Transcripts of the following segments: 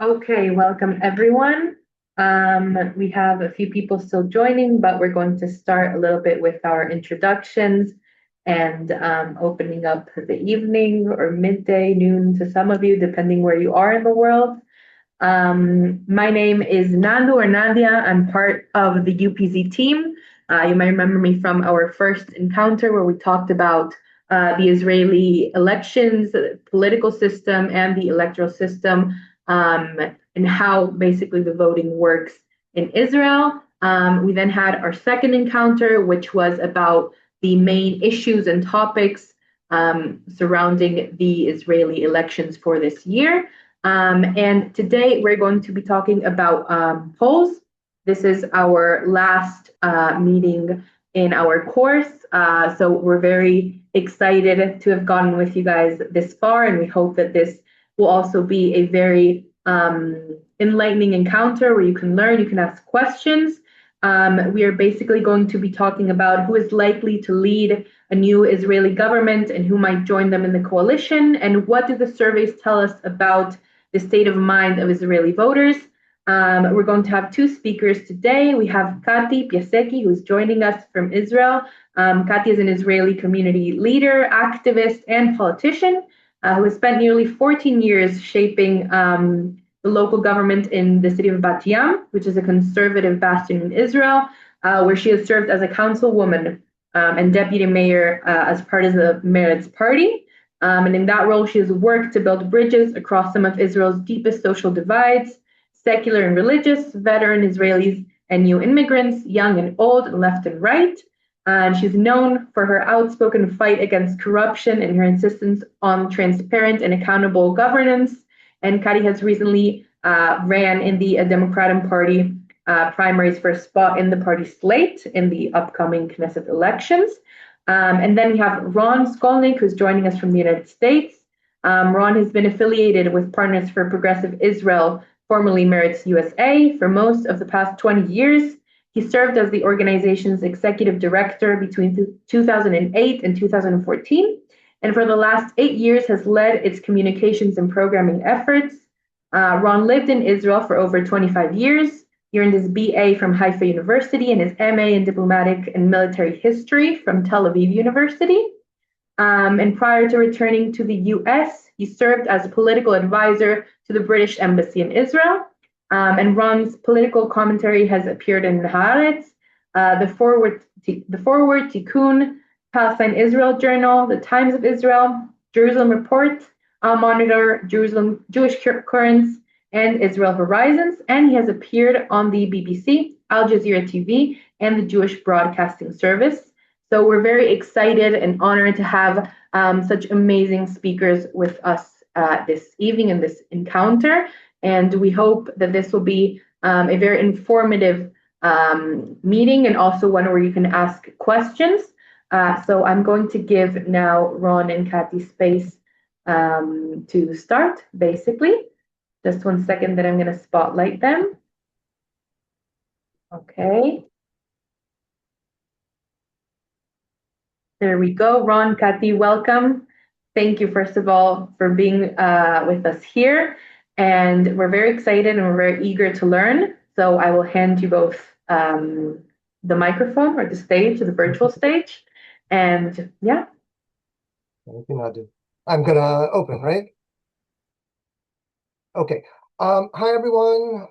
Okay, welcome everyone. We have a few people still joining, but we're going to start a little bit with our introductions and opening up the evening or midday, noon to some of you, depending where you are in the world. My name is Nandu or Nadia. I'm part of the UPZ team. You might remember me from our first encounter where we talked about the Israeli elections, the political system, and the electoral system, and how basically the voting works in Israel. We then had our second encounter, which was about the main issues and topics surrounding the Israeli elections for this year. And today we're going to be talking about polls. This is our last meeting in our course. So we're very excited to have gone with you guys this far, and we hope that this will also be a very enlightening encounter where you can learn, you can ask questions. We are basically going to be talking about who is likely to lead a new Israeli government and who might join them in the coalition, and what do the surveys tell us about the state of mind of Israeli voters. We're going to have two speakers today. We have Kati Piasecki, who's joining us from Israel. Kati is an Israeli community leader, activist, and politician who has spent nearly 14 years shaping the local government in the city of Bat Yam, which is a conservative bastion in Israel, where she has served as a councilwoman and deputy mayor as part of the Meretz party. And in that role, she has worked to build bridges across some of Israel's deepest social divides, secular and religious, veteran Israelis and new immigrants, young and old, left and right. And she's known for her outspoken fight against corruption and her insistence on transparent and accountable governance. And Kati has recently ran in the HaDemocratim party primaries for a spot in the party slate in the upcoming Knesset elections. And then we have Ron Skolnik, who's joining us from the United States. Ron has been affiliated with Partners for Progressive Israel, formerly Meretz USA, for most of the past 20 years. He served as the organization's executive director between 2008 and 2014, and for the last 8 years has led its communications and programming efforts. Ron lived in Israel for over 25 years. He earned his BA from Haifa University and his MA in diplomatic and military history from Tel Aviv University. And prior to returning to the US, he served as a political advisor to the British Embassy in Israel. And Ron's political commentary has appeared in Haaretz, the Forward, Tikkun, Palestine Israel Journal, the Times of Israel, Jerusalem Report, Al Monitor, Jerusalem Jewish Currents, and Israel Horizons. And he has appeared on the BBC, Al Jazeera TV, and the Jewish Broadcasting Service. So we're very excited and honored to have such amazing speakers with us this evening in this encounter. And we hope that this will be a very informative meeting and also one where you can ask questions. So I'm going to give now Ron and Kati space to start, basically. Just 1 second that I'm going to spotlight them. Okay. There we go. Ron, Kati, welcome. Thank you, first of all, for being with us here. And we're very excited and we're very eager to learn. So I will hand you both the microphone or the stage, the virtual stage. And yeah. Thank you, Nadu. I'm going to open, right? Okay. Hi, everyone.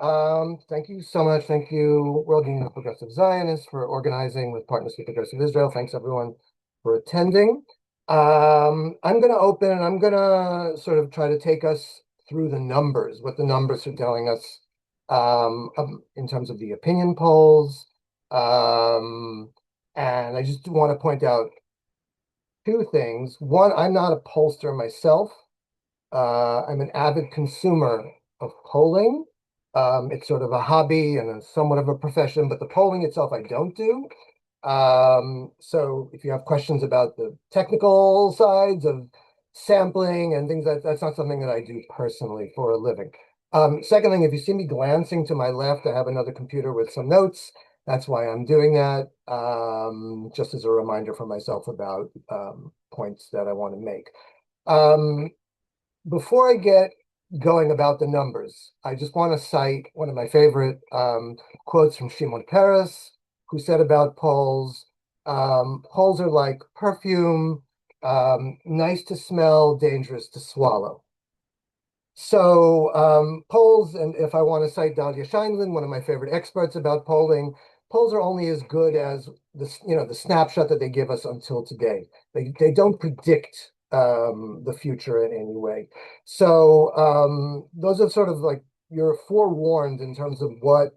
Thank you so much. Thank you, World Union of Progressive Zionists, for organizing with Partners for Progressive Israel. Thanks, everyone, for attending. I'm going to open and I'm going to sort of try to take us through the numbers, what the numbers are telling us in terms of the opinion polls. And I just want to point out two things. One, I'm not a pollster myself. I'm an avid consumer of polling. It's sort of a hobby and somewhat of a profession, but the polling itself I don't do. So if you have questions about the technical sides of sampling and things, that's not something that I do personally for a living. Second thing, if you see me glancing to my left, I have another computer with some notes. That's why I'm doing that, just as a reminder for myself about points that I want to make. Before I get going about the numbers, I just want to cite one of my favorite quotes from Shimon Peres, who said about polls, polls are like perfume, nice to smell, dangerous to swallow. So polls, and if I want to cite Dalia Scheinlin, one of my favorite experts about polling, polls are only as good as the snapshot that they give us until today. They don't predict the future in any way. So those are sort of like you're forewarned in terms of what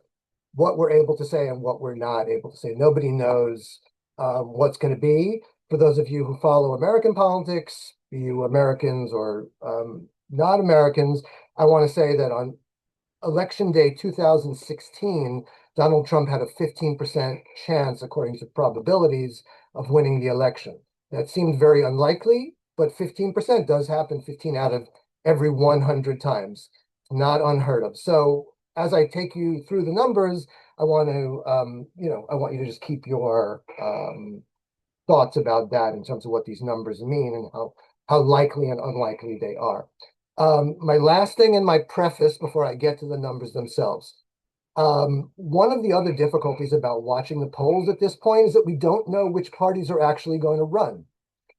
we're able to say and what we're not able to say. Nobody knows what's going to be. For those of you who follow American politics, be you Americans or not Americans, I want to say that on Election Day 2016, Donald Trump had a 15% chance, according to probabilities, of winning the election. That seemed very unlikely, but 15% does happen 15 out of every 100 times. Not unheard of. So as I take you through the numbers, I want to, I want you to just keep your thoughts about that in terms of what these numbers mean and how likely and unlikely they are. My last thing in my preface before I get to the numbers themselves. One of the other difficulties about watching the polls at this point is that we don't know which parties are actually going to run.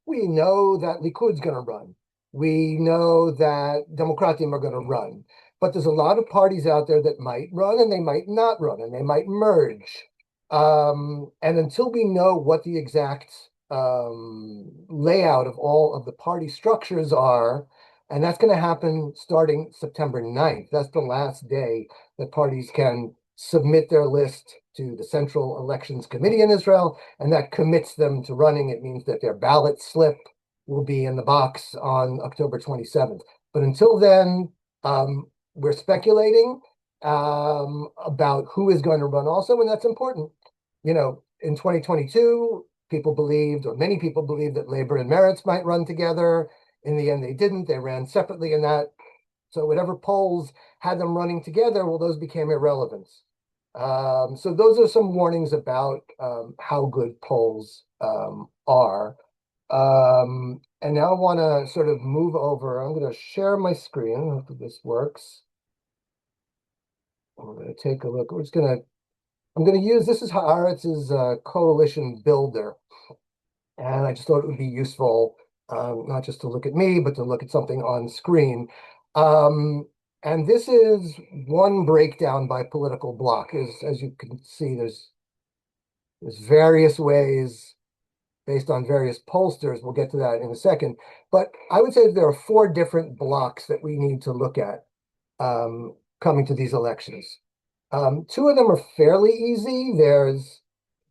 We know that Likud's going to run. We know that Democratim are going to run. But there's a lot of parties out there that might run and they might not run and they might merge. And until we know what the exact layout of all of the party structures are, and that's going to happen starting September 9th. That's the last day that parties can submit their list to the Central Elections Committee in Israel, and that commits them to running. It means that their ballot slip will be in the box on October 27th. But until then, we're speculating about who is going to run also, and that's important. In 2022, people believed, or many people believed, that Labor and Meretz might run together. In the end, they didn't. They ran separately in that. So whatever polls had them running together, well, those became irrelevant. So those are some warnings about how good polls are. And now I want to sort of move over. I'm going to share my screen. I hope this works. I'm going to take a look. I'm going to use, this is Haaretz's coalition builder. And I just thought it would be useful, not just to look at me, but to look at something on screen. And this is one breakdown by political bloc. As you can see, there's various ways based on various pollsters. We'll get to that in a second. But I would say there are four different blocks that we need to look at coming to these elections. Two of them are fairly easy. If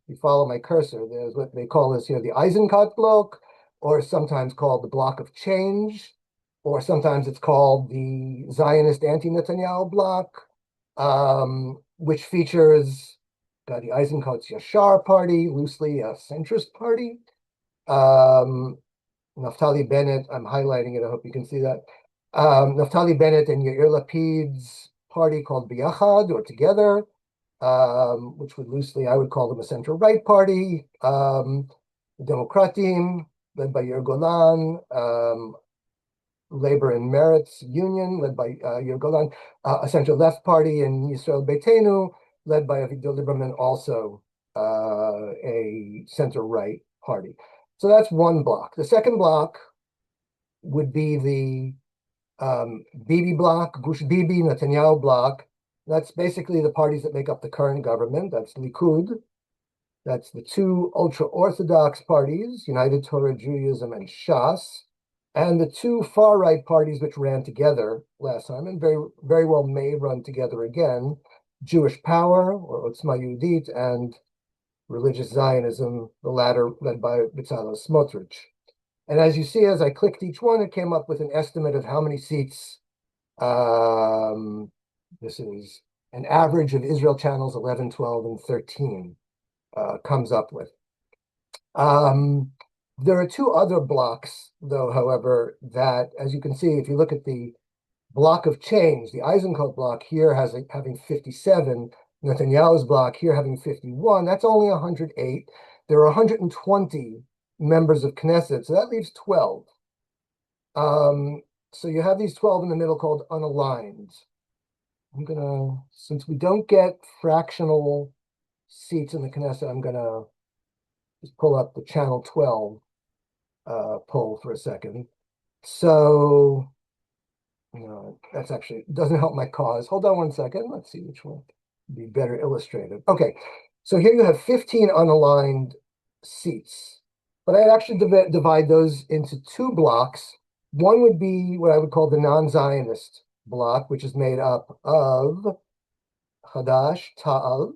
you follow my cursor, there's what they call this here, the Eisenkot block, or sometimes called the block of change, or sometimes it's called the Zionist anti-Netanyahu block, which features the Eisenkot's Yashar party, loosely a centrist party. Naftali Bennett, I'm highlighting it, I hope you can see that. Naftali Bennett and Yair Lapid's party called Biyachad, or Together, which would loosely, I would call them a center-right party. Democratim, led by Yair Golan, Labor and Meretz Union, led by Yair Golan, a center-left party in Yisrael Beitenu, led by Avigdor Lieberman, also a center-right party. So that's one block. The second block would be the Bibi block, Gush Bibi, Netanyahu block. That's basically the parties that make up the current government. That's Likud. That's the two ultra-Orthodox parties, United Torah Judaism and Shas, and the two far-right parties which ran together last time and very, very well may run together again, Jewish Power, or Otzma Yehudit, and Religious Zionism, the latter led by Bezalel Smotrich. And as you see, as I clicked each one, it came up with an estimate of how many seats. This is an average of Israel channels 11, 12, and 13 comes up with. There are two other blocks, though, however, that, as you can see, if you look at the block of change, the Eisenkot block here having 57, Netanyahu's block here having 51, that's only 108. There are 120 members of Knesset, so that leaves 12. So you have these 12 in the middle called unaligned. Since we don't get fractional seats in the Knesset, I'm gonna just pull up the channel 12 poll for a second. So, that's actually doesn't help my cause. Hold on one second. Let's see which one would be better illustrated. Okay, so here you have 15 unaligned seats, but I'd actually divide those into two blocks. One would be what I would call the non-Zionist block, which is made up of Hadash, Ta'al,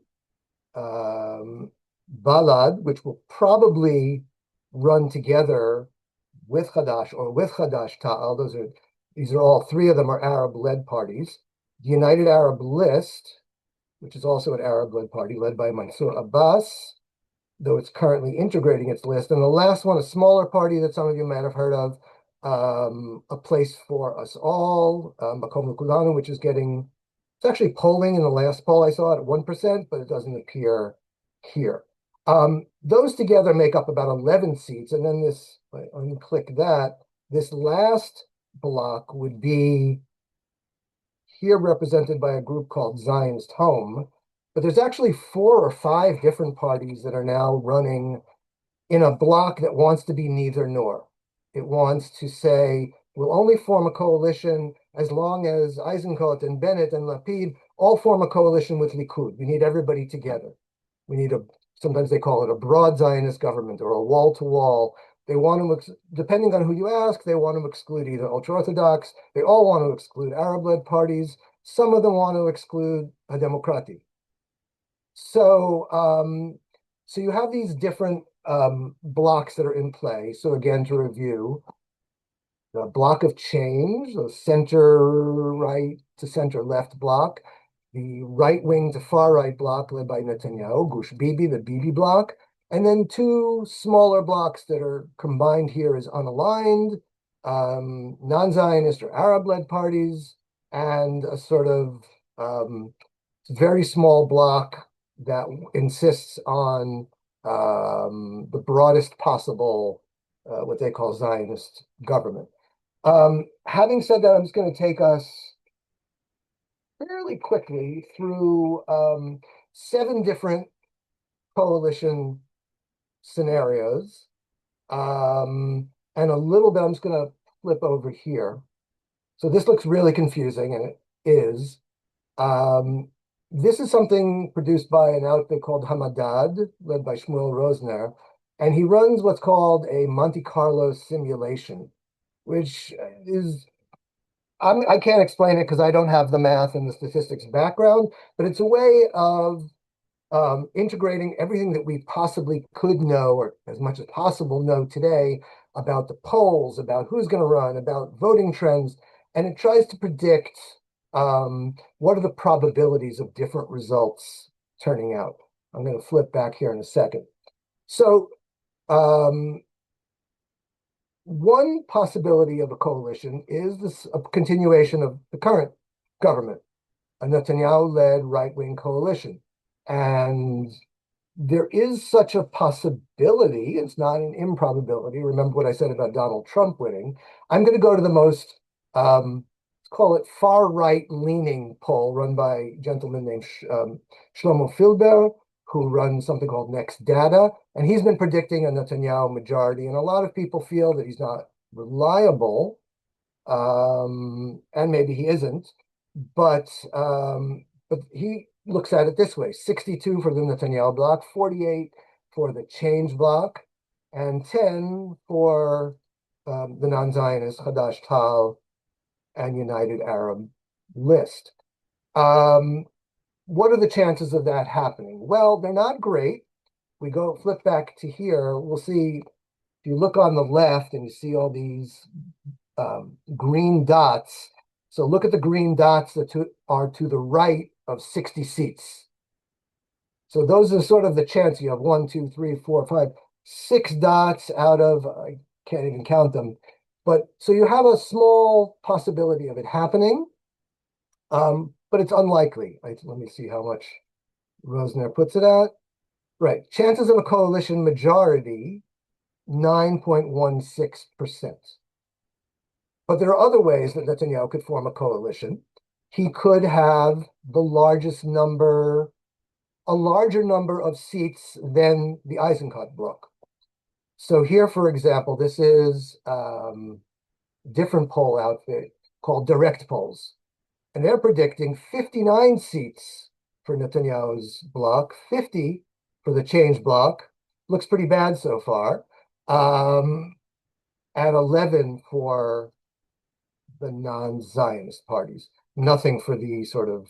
Balad, which will probably run together with Hadash or with Hadash Ta'al. These are all three of them are Arab-led parties. The United Arab List, which is also an Arab-led party led by Mansour Abbas, though it's currently integrating its list. And the last one, a smaller party that some of you might have heard of, A Place for Us All, Makom Kulanu, which is it's actually polling in the last poll I saw at 1%, but it doesn't appear here. Those together make up about 11 seats. And then unclick that, this last block would be here represented by a group called Zionist Home. But there's actually 4 or 5 different parties that are now running in a block that wants to be neither nor. It wants to say, we'll only form a coalition as long as Eisenkot and Bennett and Lapid all form a coalition with Likud. We need everybody together. We need sometimes they call it a broad Zionist government or a wall-to-wall. They want to, depending on who you ask, they want to exclude either ultra-Orthodox, they all want to exclude Arab-led parties, some of them want to exclude HaDemocratim. So you have these different blocks that are in play. So again, to review, the block of change, the center right to center left block, the right wing to far right block led by Netanyahu, Gush Bibi, the Bibi block, and then 2 smaller blocks that are combined here as unaligned, non-Zionist or Arab-led parties, and a sort of very small block that insists on the broadest possible, what they call Zionist government. Having said that, I'm just going to take us fairly quickly through 7 different coalition scenarios. And a little bit, I'm just going to flip over here. So this looks really confusing, and it is. This is something produced by an outfit called Hamadad, led by Shmuel Rosner, and he runs what's called a Monte Carlo simulation, which is, I can't explain it because I don't have the math and the statistics background, but it's a way of integrating everything that we possibly could know, or as much as possible know today, about the polls, about who's going to run, about voting trends, and it tries to predict what are the probabilities of different results turning out. I'm going to flip back here in a second. So one possibility of a coalition is a continuation of the current government, a Netanyahu-led right-wing coalition. And there is such a possibility. It's not an improbability. Remember what I said about Donald Trump winning. I'm going to go to the most, let's call it far right leaning poll run by a gentleman named Shlomo Filber, who runs something called Next Data. And he's been predicting a Netanyahu majority. And a lot of people feel that he's not reliable. And maybe he isn't. But he looks at it this way: 62 for the Netanyahu bloc, 48 for the change bloc, and 10 for the non-Zionist Hadash Tal and United Arab List. What are the chances of that happening? Well, they're not great. We flip back to here, we'll see, if you look on the left and you see all these green dots. So look at the green dots that are to the right of 60 seats. So those are sort of the chance. You have 1, 2, 3, 4, 5, 6 dots out of, I can't even count them. But so you have a small possibility of it happening, but it's unlikely. Let me see how much Rosner puts it at. Right, chances of a coalition majority, 9.16%. But there are other ways that Netanyahu could form a coalition. He could have the a larger number of seats than the Eisenkot bloc. So here, for example, this is different poll outfit called Direct Polls. And they're predicting 59 seats for Netanyahu's bloc, 50 for the Change bloc. Looks pretty bad so far. And 11 for the non-Zionist parties. Nothing for the sort of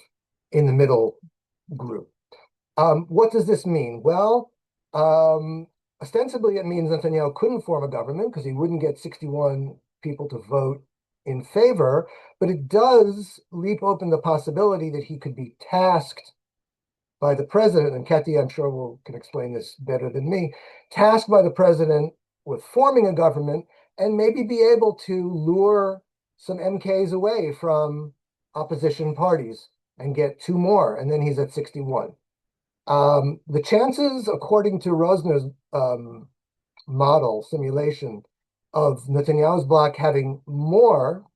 in the middle group. What does this mean? Well, ostensibly it means Netanyahu couldn't form a government because he wouldn't get 61 people to vote in favor, but it does leave open the possibility that he could be tasked by the president, and Kati, I'm sure, can explain this better than me, tasked by the president with forming a government and maybe be able to lure some MKs away from opposition parties and get 2 more, and then he's at 61. The chances, according to Rosner's model simulation, of Netanyahu's bloc having more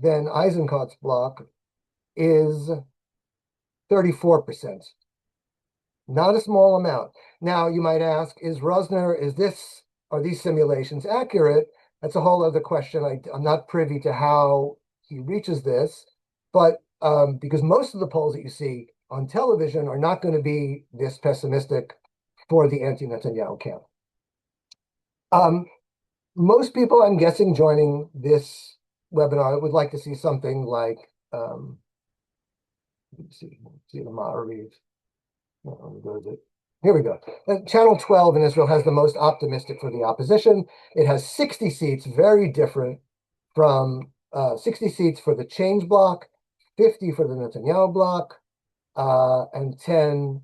than Eisenkot's bloc is 34%. Not a small amount. Now, you might ask, are these simulations accurate? That's a whole other question. I'm not privy to how he reaches this, but because most of the polls that you see on television are not going to be this pessimistic for the anti-Netanyahu camp. Most people, I'm guessing, joining this webinar would like to see something like, let's see the Ma'ariv. Here we go. Channel 12 in Israel has the most optimistic for the opposition. It has 60 seats, very different from 60 seats for the Change bloc, 50 for the Netanyahu bloc, and 10,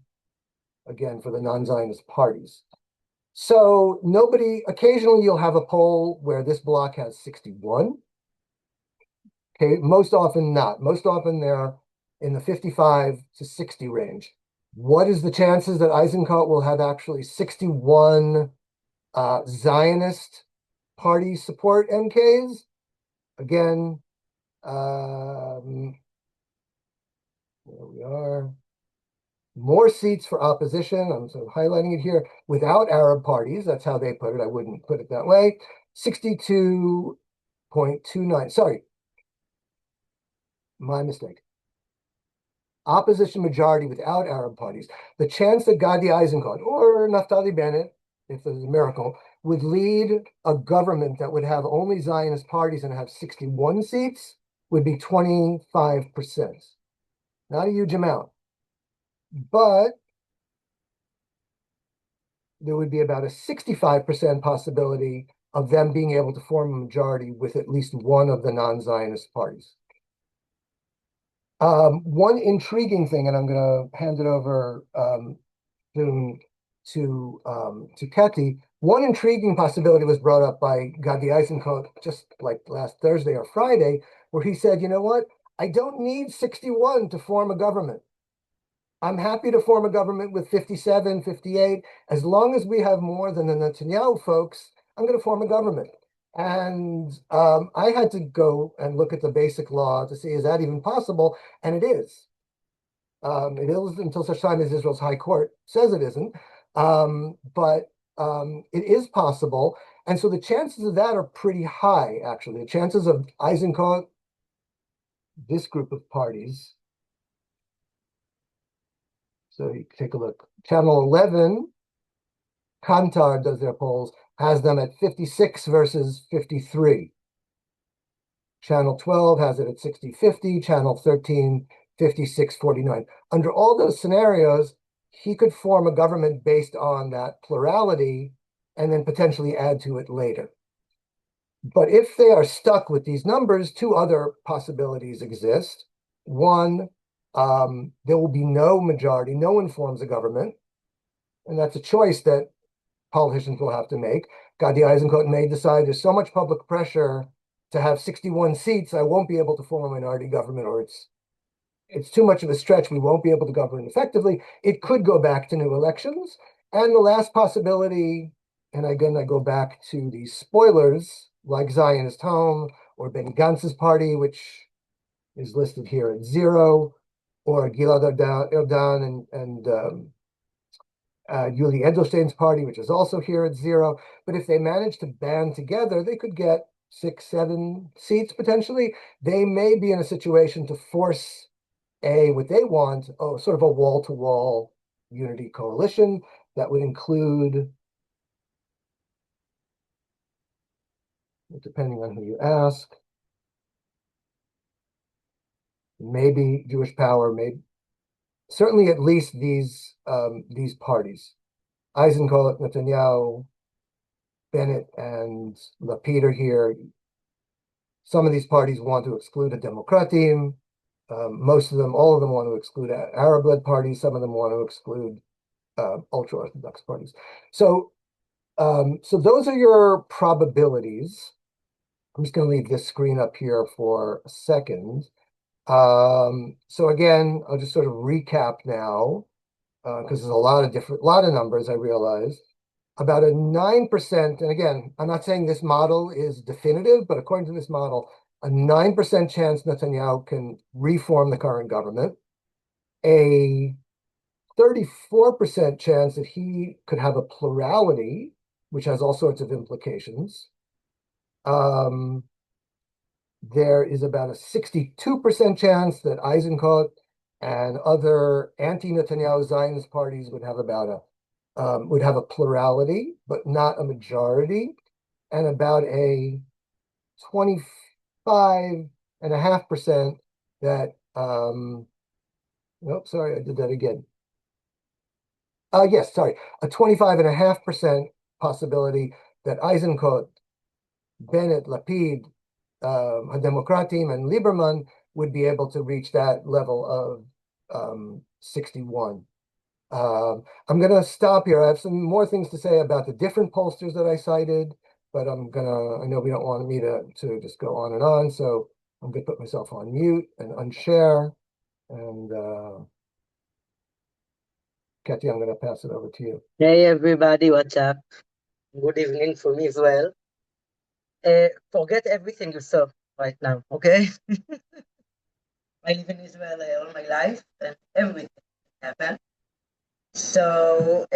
again, for the non-Zionist parties. So occasionally you'll have a poll where this bloc has 61. Okay, most often not. Most often they're in the 55 to 60 range. What is the chances that Eisenkot will have actually 61 Zionist party support MKs? Again, there we are. More seats for opposition. I'm sort of highlighting it here without Arab parties. That's how they put it. I wouldn't put it that way. 62.29. Sorry. My mistake. Opposition majority without Arab parties. The chance that Gadi Eisenkot or Naftali Bennett, if there's a miracle, would lead a government that would have only Zionist parties and have 61 seats would be 25%. Not a huge amount. But there would be about a 65% possibility of them being able to form a majority with at least one of the non-Zionist parties. One intriguing thing, and I'm going to hand it over soon to Kati. One intriguing possibility was brought up by Gadi Eisenkot just like last Thursday or Friday, where he said, you know what? I don't need 61 to form a government. I'm happy to form a government with 57, 58. As long as we have more than the Netanyahu folks, I'm going to form a government. And I had to go and look at the basic law to see, is that even possible? And it is. It is until such time as Israel's high court says it isn't. But it is possible. And so the chances of that are pretty high, actually. The chances of Eisenkot, this group of parties, so you take a look. Channel 11, Kantar does their polls, has them at 56 versus 53. Channel 12 has it at 60-50. Channel 13, 56-49. Under all those scenarios, he could form a government based on that plurality and then potentially add to it later. But if they are stuck with these numbers, 2 other possibilities exist. One, there will be no majority, no one forms a government, and that's a choice that politicians will have to make. Gadi Eisenkot may decide there's so much public pressure to have 61 seats, I won't be able to form a minority government, or it's too much of a stretch, we won't be able to govern effectively. It could go back to new elections. And the last possibility, and again, I go back to the spoilers, like Zionist Home or Benny Gantz's party, which is listed here at 0, or Gilad Erdan and Yuli Edelstein's party, which is also here at 0. But if they manage to band together, they could get 6, 7 seats potentially. They may be in a situation to force what they want, sort of a wall-to-wall unity coalition that would include, depending on who you ask, maybe Jewish Power, maybe certainly at least these parties, Eisenkot, Netanyahu, Bennett, and Lapid are here. Some of these parties want to exclude HaDemocratim. Most of them, all of them want to exclude Arab-led parties. Some of them want to exclude ultra-Orthodox parties. So those are your probabilities. I'm just going to leave this screen up here for a second. So again, I'll just sort of recap now, because there's a lot of numbers, I realize. About a 9%, and again, I'm not saying this model is definitive, but according to this model, a 9% chance Netanyahu can reform the current government, a 34% chance that he could have a plurality, which has all sorts of implications. There is about a 62% chance that Eisenkot and other anti-Netanyahu Zionist parties would have a plurality, but not a majority, and about a 25.5% that, nope, sorry, I did that again. Yes, sorry, a 25.5% possibility that Eisenkot, Bennett, Lapid, HaDemocratim, and Lieberman would be able to reach that level of 61. I'm going to stop here. I have some more things to say about the different pollsters that I cited, but I know we don't want me to just go on and on, so I'm going to put myself on mute and unshare. And Kati, I'm going to pass it over to you. Hey everybody, what's up? Good evening from me as well. Forget everything you saw right now, okay? I live in Israel all my life and everything happened. So,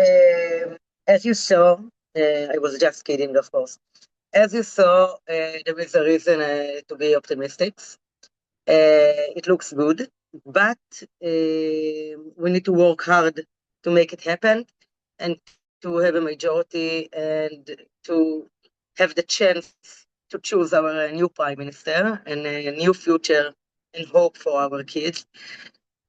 as you saw, I was just kidding, of course. As you saw, there is a reason to be optimistic. It looks good, but we need to work hard to make it happen and to have a majority and to have the chance to choose our new prime minister and a new future and hope for our kids.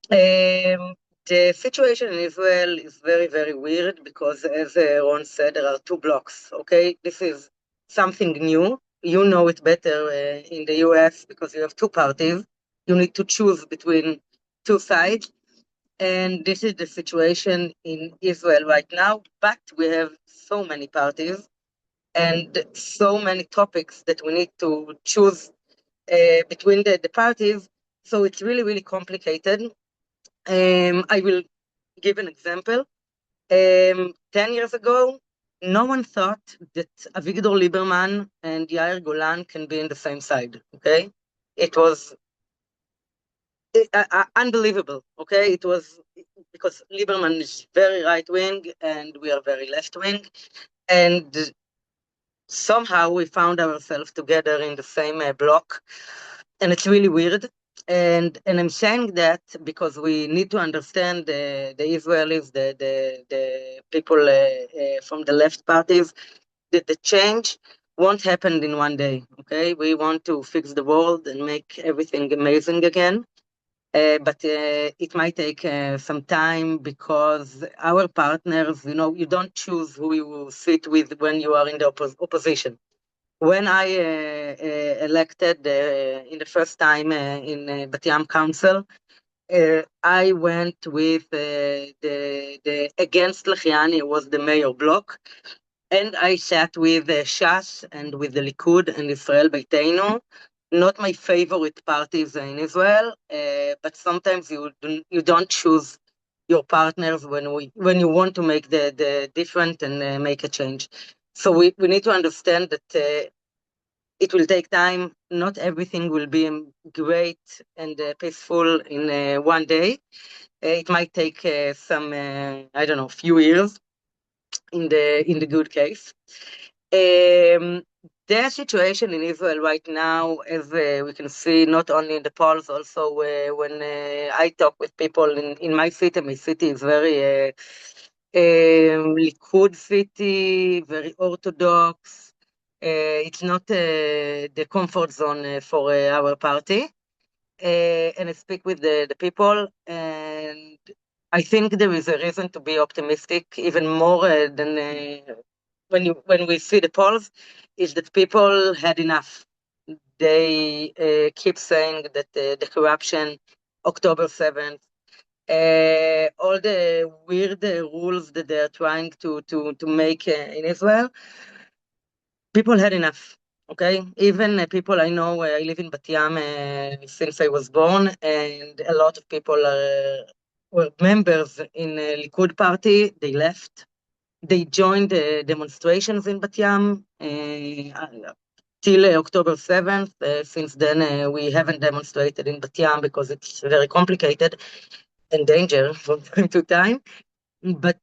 The situation in Israel is very, very weird because, as Ron said, there are 2 blocks, okay? This is something new. You know it better in the US because you have 2 parties. You need to choose between 2 sides. And this is the situation in Israel right now, but we have so many parties and so many topics that we need to choose between the parties. So it's really, really complicated. I will give an example. 10 years ago, no one thought that Avigdor Lieberman and Yair Golan can be in the same side, okay? It was unbelievable, okay? It was because Lieberman is very right-wing and we are very left-wing. And somehow we found ourselves together in the same block. And it's really weird. And I'm saying that because we need to understand the Israelis, the people from the left parties, that the change won't happen in one day. Okay, we want to fix the world and make everything amazing again, but it might take some time because our partners, you don't choose who you sit with when you are in the opposition. When I elected in the first time in Bat Yam Council, I went with the against Lachiani was the mayor block, and I sat with Shas and with the Likud and Israel Beiteinu. Not my favorite parties in Israel, but sometimes you don't choose your partners when you want to make the different and make a change. So we need to understand that It will take time. Not everything will be great and peaceful in one day. It might take some, I don't know, few years in the good case. The situation in Israel right now, as we can see, not only in the polls, also when I talk with people in my city is very Likud city, very orthodox. It's not the comfort zone for our party. And I speak with the people, and I think there is a reason to be optimistic, even more than when we see the polls, is that people had enough. They keep saying that the corruption, October 7th, all the weird rules that they are trying to make in Israel, people had enough. Okay, even people I know, I live in Bat Yam since I was born, and a lot of people were members in Likud party. They left. They joined the demonstrations in Bat Yam till October 7th. Since then, we haven't demonstrated in Bat Yam because it's very complicated and dangerous from time to time. But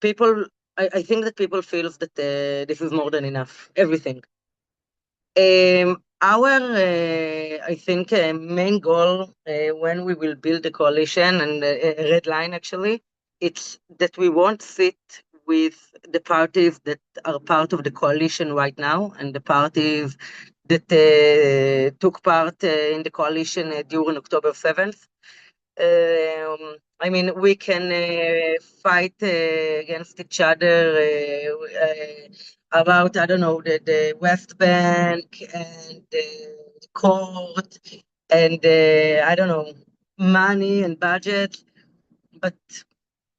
people, I think that people feels that this is more than enough, everything. I think, main goal when we will build a coalition and a red line actually, it's that we won't sit with the parties that are part of the coalition right now and the parties that took part in the coalition during October 7th. I mean, we can fight against each other about, I don't know, the West Bank and the court and, I don't know, money and budget. But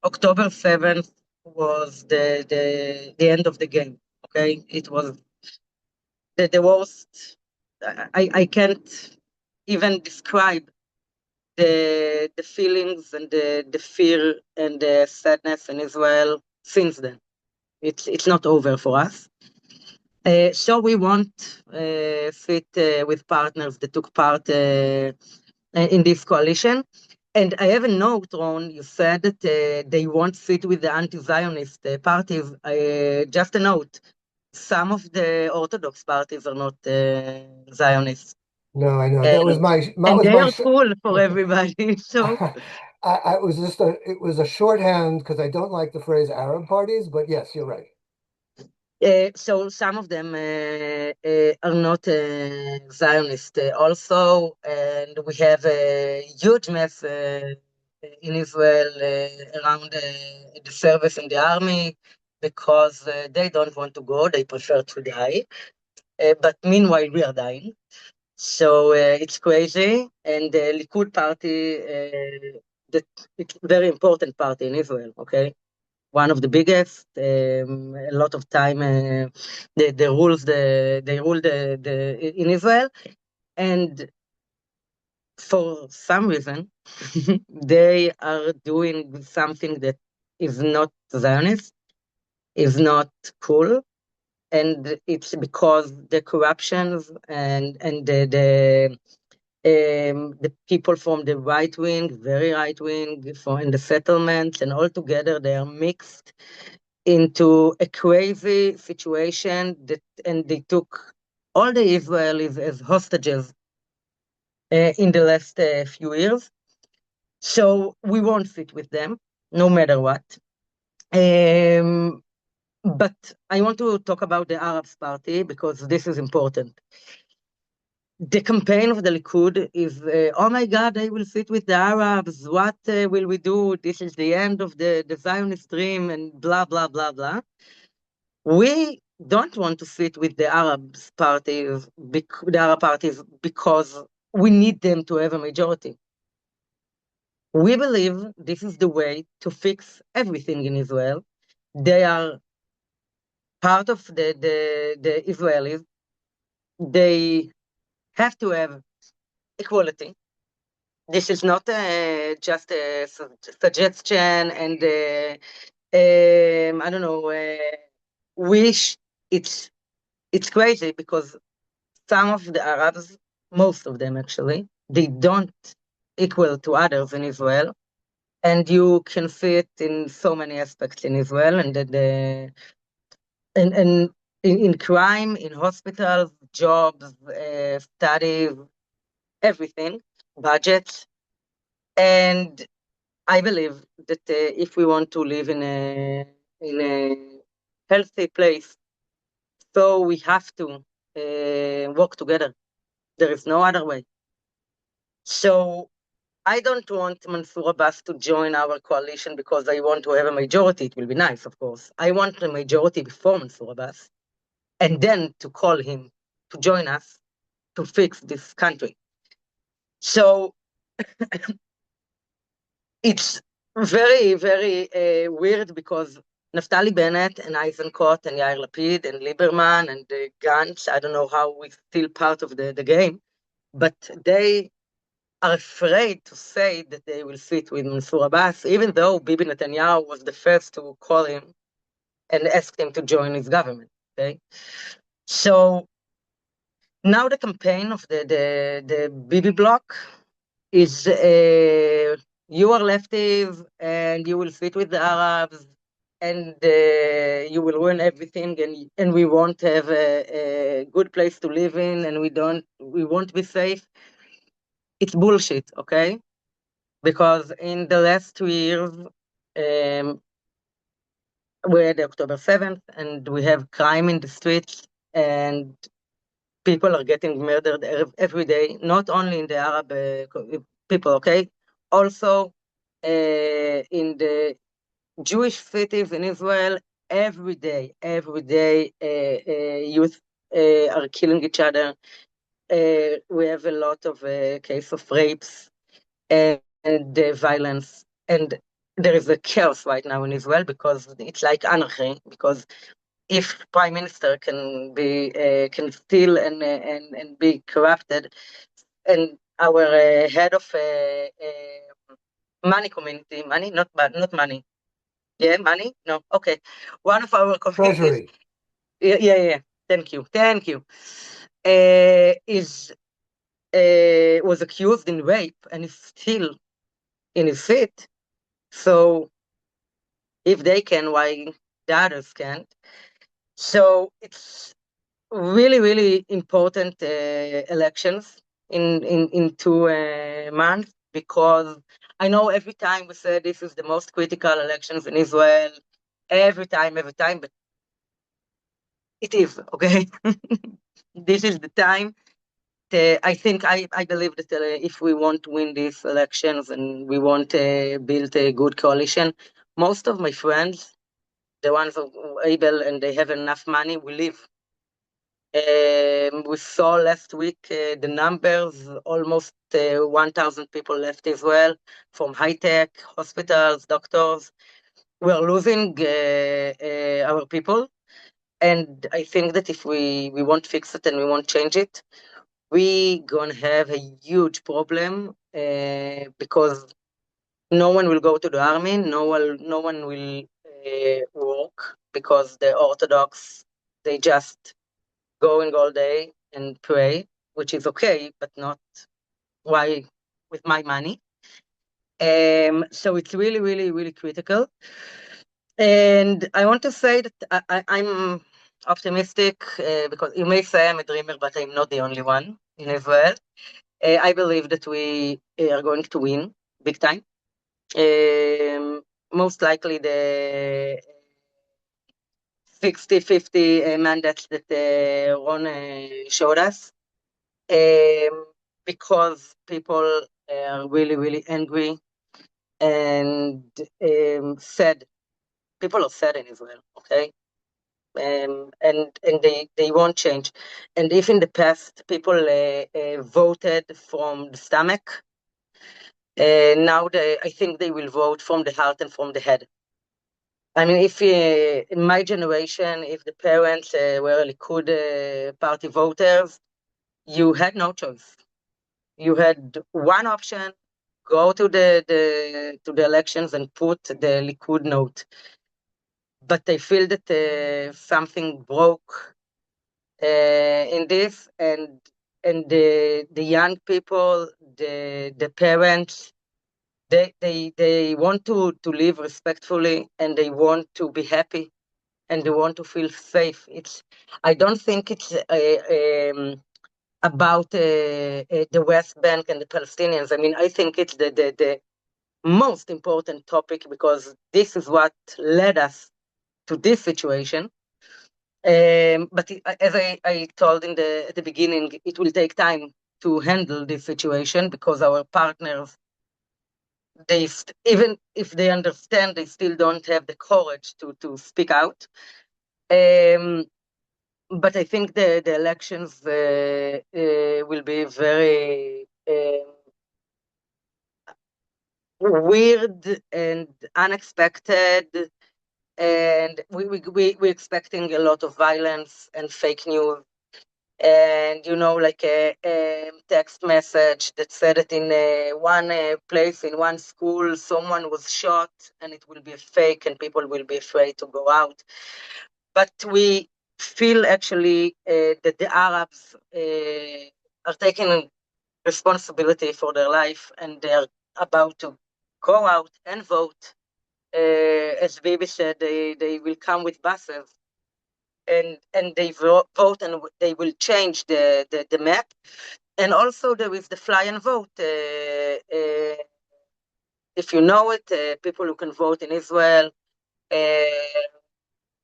October 7th was the end of the game, okay? It was the worst. I can't even describe the feelings and the fear and the sadness in Israel since then. It's not over for us. So we won't sit with partners that took part in this coalition. And I have a note, Ron, you said that they won't sit with the anti-Zionist parties. Just a note, some of the Orthodox parties are not Zionists. No, I know. That was And they are sh cool for everybody. So I was just it was a shorthand because I don't like the phrase Arab parties, but yes, you're right. so some of them are not Zionist also, and we have a huge mess in Israel around the service in the army because they don't want to go, they prefer to die. But meanwhile, we are dying. So it's crazy, and the Likud party, that it's a very important party in Israel, okay? One of the biggest, a lot of time, they rule in Israel, and for some reason, they are doing something that is not Zionist, is not cool, and it's because the corruptions and the people from the right wing, very right wing, from in the settlements, and all together they are mixed into a crazy situation and they took all the Israelis as hostages in the last few years. So we won't sit with them, no matter what. But I want to talk about the Arabs party because this is important. The campaign of the Likud is, oh my God, I will sit with the Arabs. What will we do? This is the end of the Zionist dream and blah, blah, blah, blah. We don't want to sit with the Arabs parties, the Arab parties, because we need them to have a majority. We believe this is the way to fix everything in Israel. They are part of the Israelis. They have to have equality. This is not just a suggestion and I don't know, wish. It's it's crazy because some of the Arabs, most of them actually, they don't equal to others in Israel. And you can see it in so many aspects in Israel, and and in crime, in hospitals, jobs, studies, everything, budgets. And I believe that if we want to live in a healthy place, so we have to work together. There is no other way. So I don't want Mansour Abbas to join our coalition because I want to have a majority. It will be nice, of course. I want a majority before Mansour Abbas, and then to call him to join us to fix this country. So it's very, very weird because Naftali Bennett and Eisenkot and Yair Lapid and Lieberman and Gantz, I don't know how we're still part of the game, but they are afraid to say that they will sit with Mansour Abbas, even though Bibi Netanyahu was the first to call him and ask him to join his government. Okay, so now the campaign of the Bibi bloc is you are lefties and you will sit with the Arabs and you will ruin everything and we won't have a good place to live in and we won't be safe. It's bullshit, okay? Because in the last 2 years, we had October 7th and we have crime in the streets and people are getting murdered every day, not only in the Arab people, okay? Also in the Jewish cities in Israel, every day, youth are killing each other. We have a lot of case of rapes and violence. And there is a chaos right now in Israel because it's like anarchy, because if prime minister can steal and be corrupted, and our head of money community, not money, yeah, money, no, okay, one of our communities, Treasury. yeah, thank you, is was accused in rape and is still in his seat. So if they can, why the others can't? So it's really, really important elections in 2 months, because I know every time we say this is the most critical elections in Israel, every time, but it is, okay? This is the time. I believe that if we want to win these elections and we want to build a good coalition, most of my friends, the ones who are able and they have enough money, will leave. We saw last week the numbers, almost 1,000 people left Israel from high-tech, hospitals, doctors. We're losing our people. And I think that if we won't fix it and we won't change it, we gonna have a huge problem because no one will go to the army, no one will work, because the Orthodox, they just going all day and pray, which is okay, but not why with my money. So it's really, really, really critical. And I want to say that I'm optimistic because you may say I'm a dreamer, but I'm not the only one in Israel. I believe that we are going to win big time. Most likely the 60-50 mandates that Ron showed us, because people are really, really angry and sad. People are sad in Israel, okay? And they won't change. And if in the past people voted from the stomach, now I think they will vote from the heart and from the head. I mean, if in my generation, if the parents were Likud party voters, you had no choice. You had one option: go to the elections and put the Likud note. But I feel that something broke in this, and the young people, the parents, they want to live respectfully, and they want to be happy, and they want to feel safe. I don't think it's about the West Bank and the Palestinians. I mean, I think it's the most important topic, because this is what led us to this situation. But as I told at the beginning, it will take time to handle this situation, because our partners, even if they understand, they still don't have the courage to speak out. But I think the elections will be very weird and unexpected, and we're expecting a lot of violence and fake news. And like a text message that said that in one place, in one school, someone was shot, and it will be a fake, and people will be afraid to go out. But we feel actually that the Arabs are taking responsibility for their life, and they're about to go out and vote. As Bibi said, they will come with buses, and they vote, and they will change the map. And also there is the fly and vote. If you know it, people who can vote in Israel,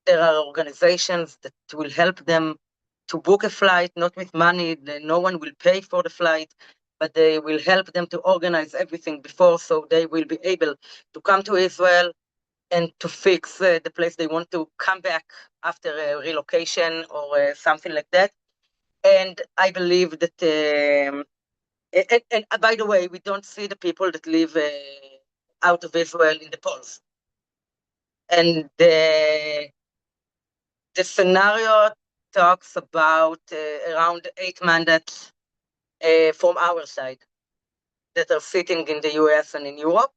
there are organizations that will help them to book a flight, not with money. No one will pay for the flight, but they will help them to organize everything before, so they will be able to come to Israel and to fix the place they want to come back after a relocation or something like that. And I believe that, and by the way, we don't see the people that live out of Israel in the polls. And the scenario talks about around 8 mandates from our side that are sitting in the US and in Europe.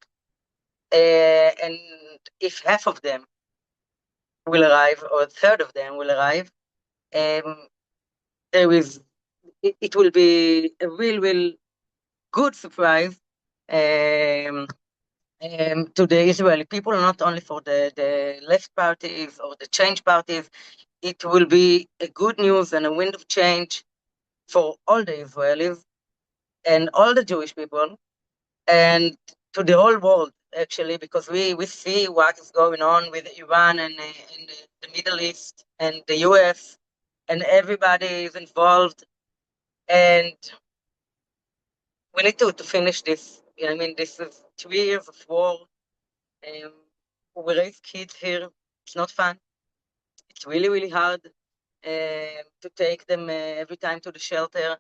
And if half of them will arrive, or a third of them will arrive, there is, it will be a real good surprise to the Israeli people, not only for the left parties or the change parties. It will be a good news and a wind of change for all the Israelis and all the Jewish people, and to the whole world, actually, because we see what is going on with Iran and the Middle East and the US, and everybody is involved. And we need to finish this. I mean, this is 3 years of war. We raise kids here. It's not fun. It's really hard to take them every time to the shelter.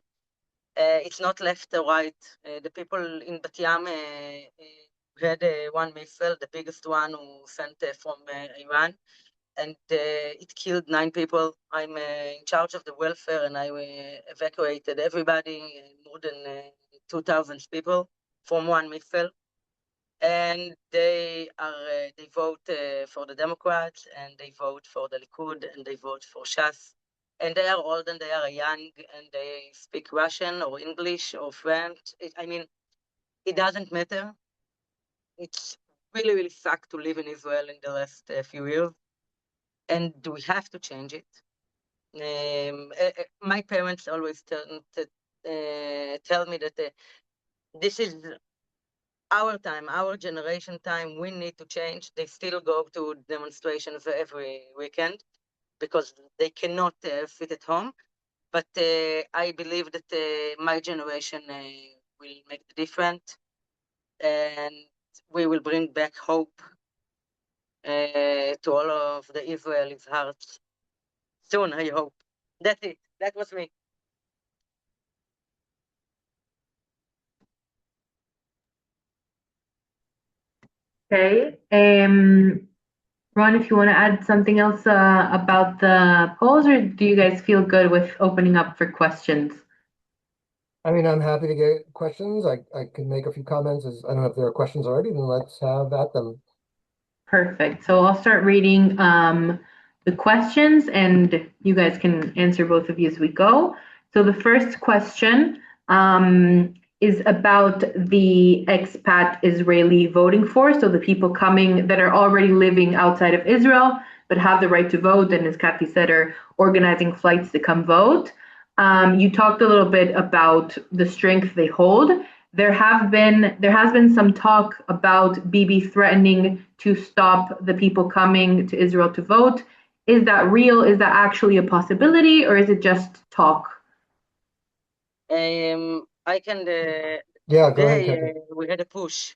It's not left or right. The people in Bat Yam had one missile, the biggest one who sent from Iran, and it killed 9 people. I'm in charge of the welfare, and I evacuated everybody, more than 2,000 people from one missile. And they vote for the Democrats, and they vote for the Likud, and they vote for Shas. And they are old, and they are young, and they speak Russian or English or French. I mean, it doesn't matter. It's really sucked to live in Israel in the last few years, and we have to change it. My parents always tell me that this is our time, our generation time. We need to change. They still go to demonstrations every weekend because they cannot sit at home. But I believe that my generation will make the difference, and we will bring back hope to all of the Israelis' hearts soon, I hope. That's it. That was me. Okay. Ron, if you want to add something else about the polls, or do you guys feel good with opening up for questions? I mean, I'm happy to get questions. I can make a few comments. I don't know if there are questions already, then let's have at them. Perfect. So I'll start reading the questions, and you guys can answer both of you as we go. So the first question is about the expat Israeli voting force, so the people coming that are already living outside of Israel but have the right to vote, and as Kati said, are organizing flights to come vote. You talked a little bit about the strength they hold. There has been some talk about Bibi threatening to stop the people coming to Israel to vote. Is that real? Is that actually a possibility, or is it just talk? I can. Yeah, go ahead, Today Kati. we had a push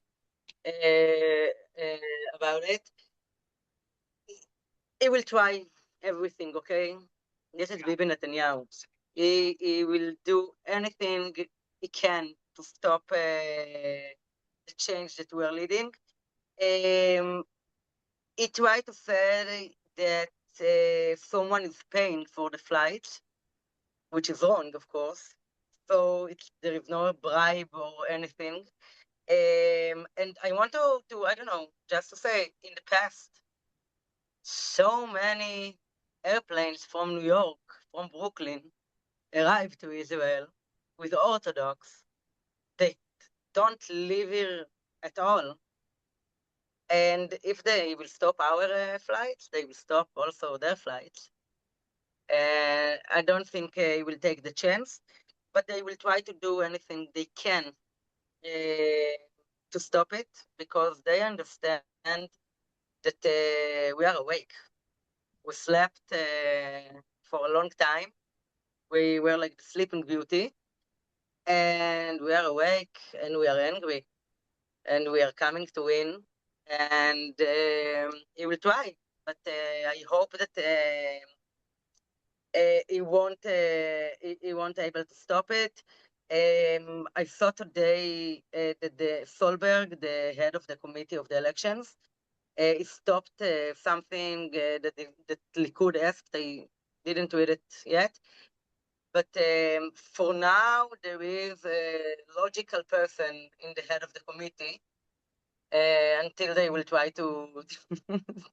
about it. He will try everything, okay? This is Bibi Netanyahu. He will do anything he can to stop the change that we are leading. He tried to say that someone is paying for the flight, which is wrong, of course. So there is no bribe or anything. And I want to, I don't know, just to say, in the past, so many airplanes from New York, from Brooklyn, arrived to Israel with Orthodox. They don't live here at all. And if they will stop our flights, they will stop also their flights. I don't think he will take the chance, but they will try to do anything they can to stop it, because they understand that we are awake. We slept for a long time. We were like the sleeping beauty, and we are awake, and we are angry, and we are coming to win, and he will try. But I hope that he won't able to stop it. I saw today that the Solberg, the head of the committee of the elections, he stopped something that Likud asked. I didn't read it yet. But for now, there is a logical person in the head of the committee until they will try to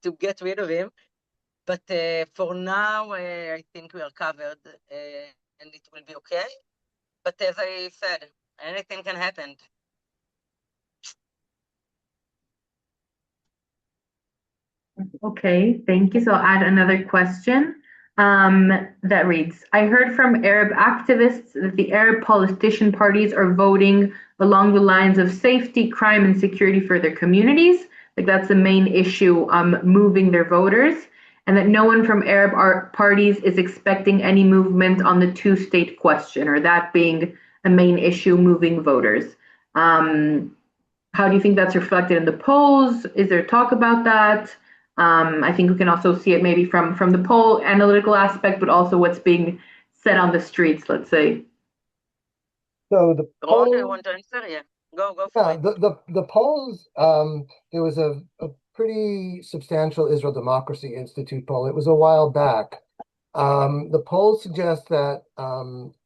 to get rid of him. But for now, I think we are covered, and it will be okay. But as I said, anything can happen. Okay, thank you. So I'll add another question that reads, I heard from Arab activists that the Arab politician parties are voting along the lines of safety, crime, and security for their communities. Like that's the main issue, moving their voters, and that no one from Arab parties is expecting any movement on the two-state question, or that being a main issue, moving voters. How do you think that's reflected in the polls? Is there talk about that? I think we can also see it maybe from the poll analytical aspect, but also what's being said on the streets, let's say. So the Ron, I poll, want to answer. Yeah, go for yeah, it. the polls, there was a pretty substantial Israel Democracy Institute poll. It was a while back. The polls suggest that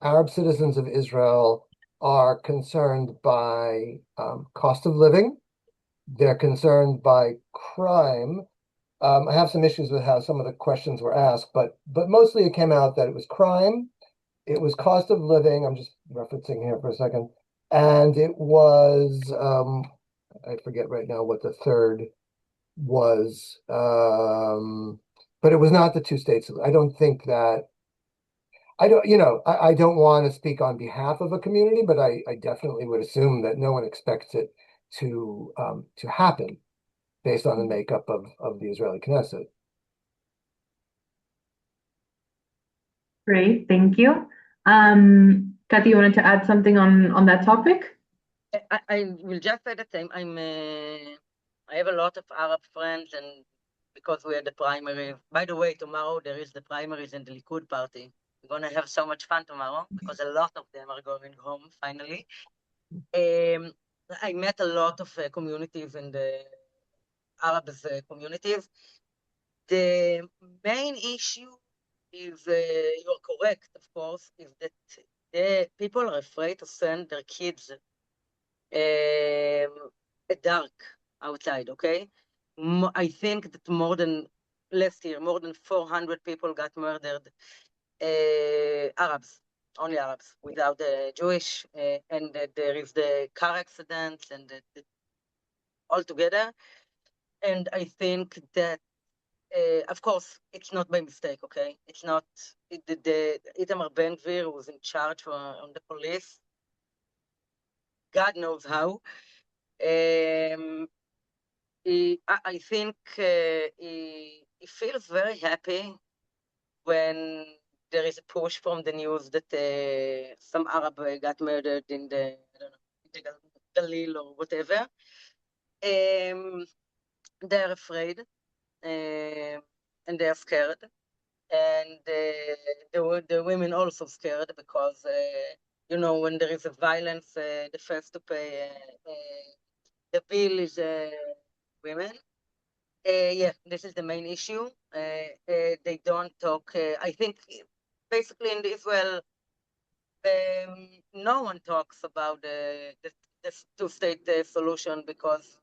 Arab citizens of Israel are concerned by cost of living. They're concerned by crime. I have some issues with how some of the questions were asked, but mostly it came out that it was crime, it was cost of living. I'm just referencing here for a second, and it was I forget right now what the third was, but it was not the two states. I don't think that I don't, I don't want to speak on behalf of a community, but I definitely would assume that no one expects it to happen based on the makeup of the Israeli Knesset. Great, thank you. Kathy, you wanted to add something on that topic? I will just say the same. I have a lot of Arab friends, and because we had the primary. By the way, tomorrow there is the primaries in the Likud party. We're gonna have so much fun tomorrow because a lot of them are going home finally. I met a lot of communities in the Arab communities. The main issue is, you are correct, of course, is that the people are afraid to send their kids at dark outside, okay? I think that more than last year, more than 400 people got murdered. Arabs, only Arabs, without the Jewish, and there is the car accidents and all together. And I think that, of course, it's not by mistake, okay? It's not the Itamar Ben-Gvir who was in charge on the police. God knows how. I think he feels very happy when there is a push from the news that some Arab got murdered in the, I don't know, in the Galil or whatever. They're afraid and they're scared. And the women also scared because, when there is a violence, the first to pay the bill is women. Yeah, this is the main issue. They don't talk. I think basically in Israel, no one talks about the two-state solution because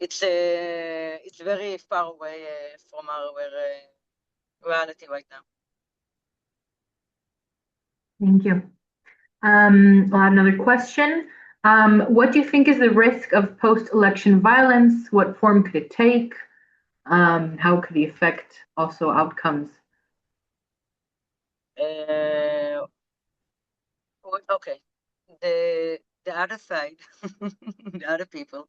it's very far away from our reality right now. Thank you. I'll have another question. What do you think is the risk of post-election violence? What form could it take? How could it affect also outcomes? Okay, the other side, the other people,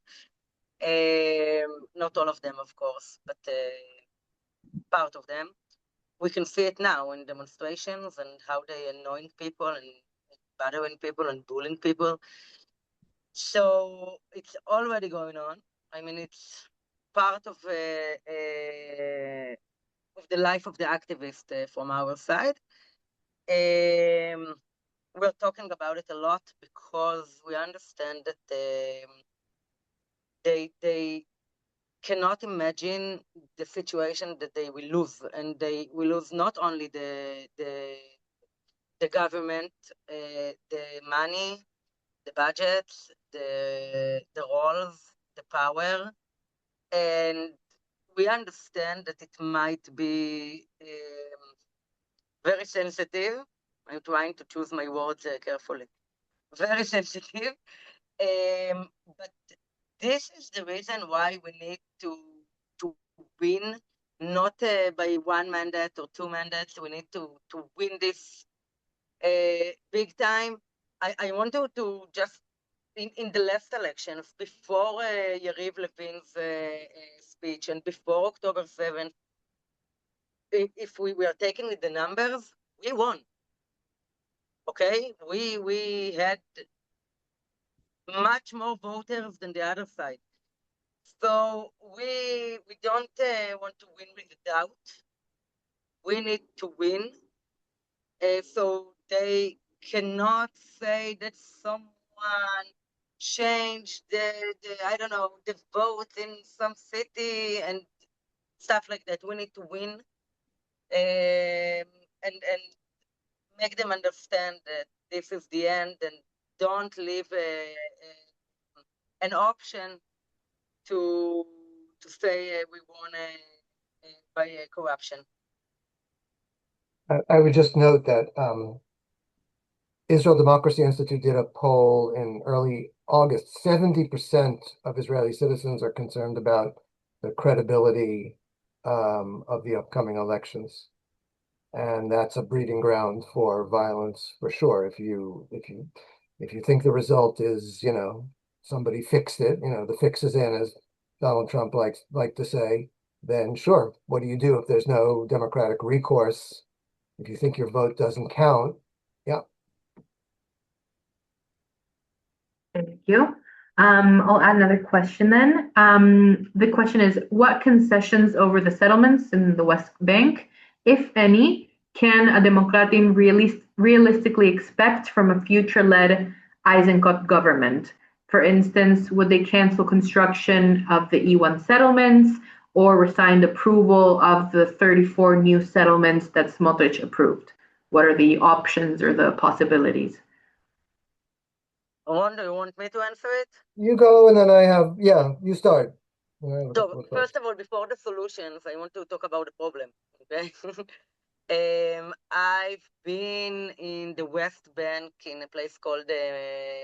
not all of them, of course, but part of them. We can see it now in demonstrations and how they annoying people and bothering people and bullying people. So it's already going on. I mean, it's part of the life of the activist from our side. We're talking about it a lot because we understand that they cannot imagine the situation that they will lose, and they will lose not only the government, the money, the budgets, the roles, the power, and we understand that it might be very sensitive. I'm trying to choose my words carefully. Very sensitive, but this is the reason why we need to win, not by one mandate or two mandates. We need to win this big time. I want to just in the last elections, before Yariv Levin's speech and before October 7th, if we were taking with the numbers, we won. Okay, we had much more voters than the other side. So we don't want to win with doubt. We need to win. So they cannot say that someone changed the I don't know, the vote in some city and stuff like that. We need to win and make them understand that this is the end and don't leave an option to say we won by corruption. I would just note that Israel Democracy Institute did a poll in early August. 70% of Israeli citizens are concerned about the credibility of the upcoming elections. And that's a breeding ground for violence for sure. If you think the result is, somebody fixed it, the fix is in, as Donald Trump like to say, then sure, what do you do if there's no democratic recourse? If you think your vote doesn't count, yeah. Thank you. I'll add another question then. The question is, what concessions over the settlements in the West Bank, if any, can HaDemocratim realistically expect from a future-led Eisenkot government? For instance, would they cancel construction of the E1 settlements or rescind approval of the 34 new settlements that Smotrich approved? What are the options or the possibilities? Ron, do you want me to answer it? You go and then you start. So first of all, before the solutions, I want to talk about the problem. Okay. I've been in the West Bank in a place called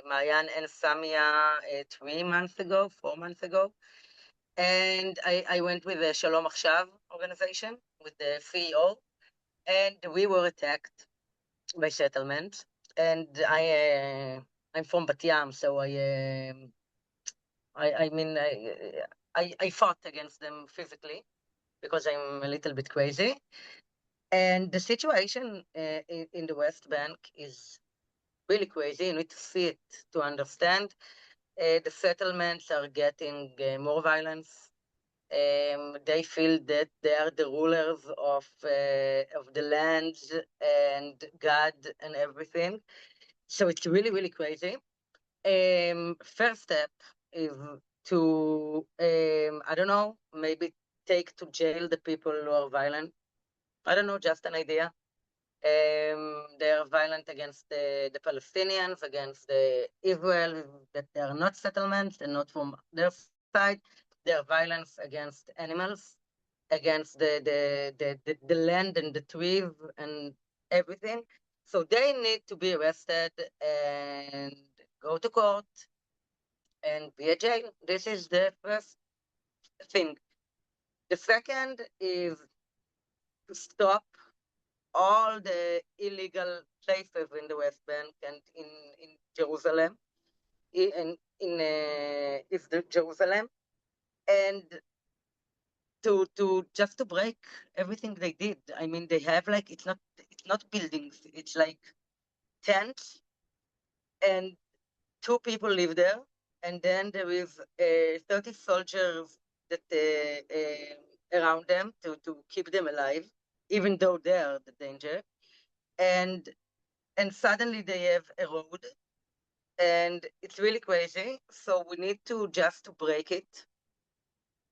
Mayan El Samia 3 months ago, 4 months ago. And I went with the Shalom Achshav organization, with the CEO, and we were attacked by settlement. And I'm from Bat Yam, so I fought against them physically because I'm a little bit crazy. And the situation in the West Bank is really crazy. You need to see it to understand. The settlements are getting more violence. They feel that they are the rulers of the land and God and everything. So it's really, really crazy. First step is to, I don't know, maybe take to jail the people who are violent. I don't know, just an idea. They are violent against the Palestinians, against the Israel, that they are not settlements, they're not from their side. They are violence against animals, against the land and the trees and everything. So they need to be arrested and go to court and be a jail. This is the first thing. The second is to stop all the illegal places in the West Bank and in Jerusalem, in Jerusalem, and to just to break everything they did. I mean, they have like it's not buildings, it's like tents, and 2 people live there, and then there is 30 soldiers that around them to keep them alive, even though they are the danger. And suddenly they have a road, and it's really crazy. So we need to just to break it,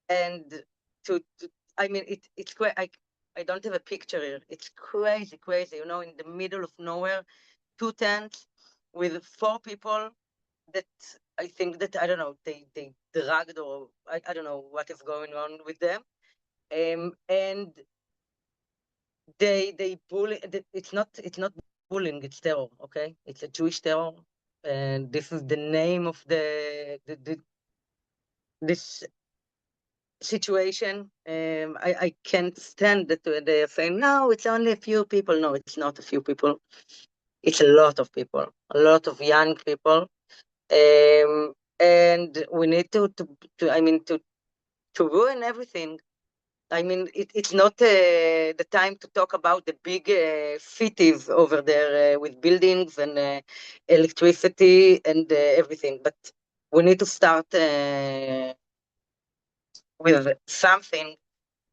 and to I mean it's I don't have a picture here. It's crazy, crazy. You know, in the middle of nowhere, 2 tents with 4 people that I think that I don't know they drugged, or I don't know what is going on with them, and they bully. It's not bullying, it's terror. Okay, it's a Jewish terror, and this is the name of this situation. I can't stand that they are saying no, it's only a few people. No, it's not a few people. It's a lot of people, a lot of young people. And we need to I mean to ruin everything. I mean it's not the time to talk about the big cities over there with buildings and electricity and everything, but we need to start with something,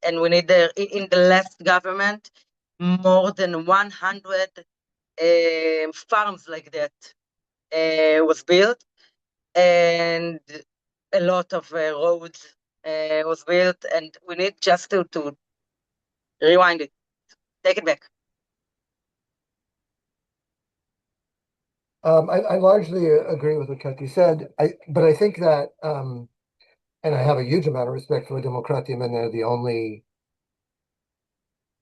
and we need in the last government more than 100 farms like that was built, and a lot of roads was built, and we need just to rewind it, take it back. I largely agree with what Kati said. But I think that, and I have a huge amount of respect for HaDemocratim, and they're the only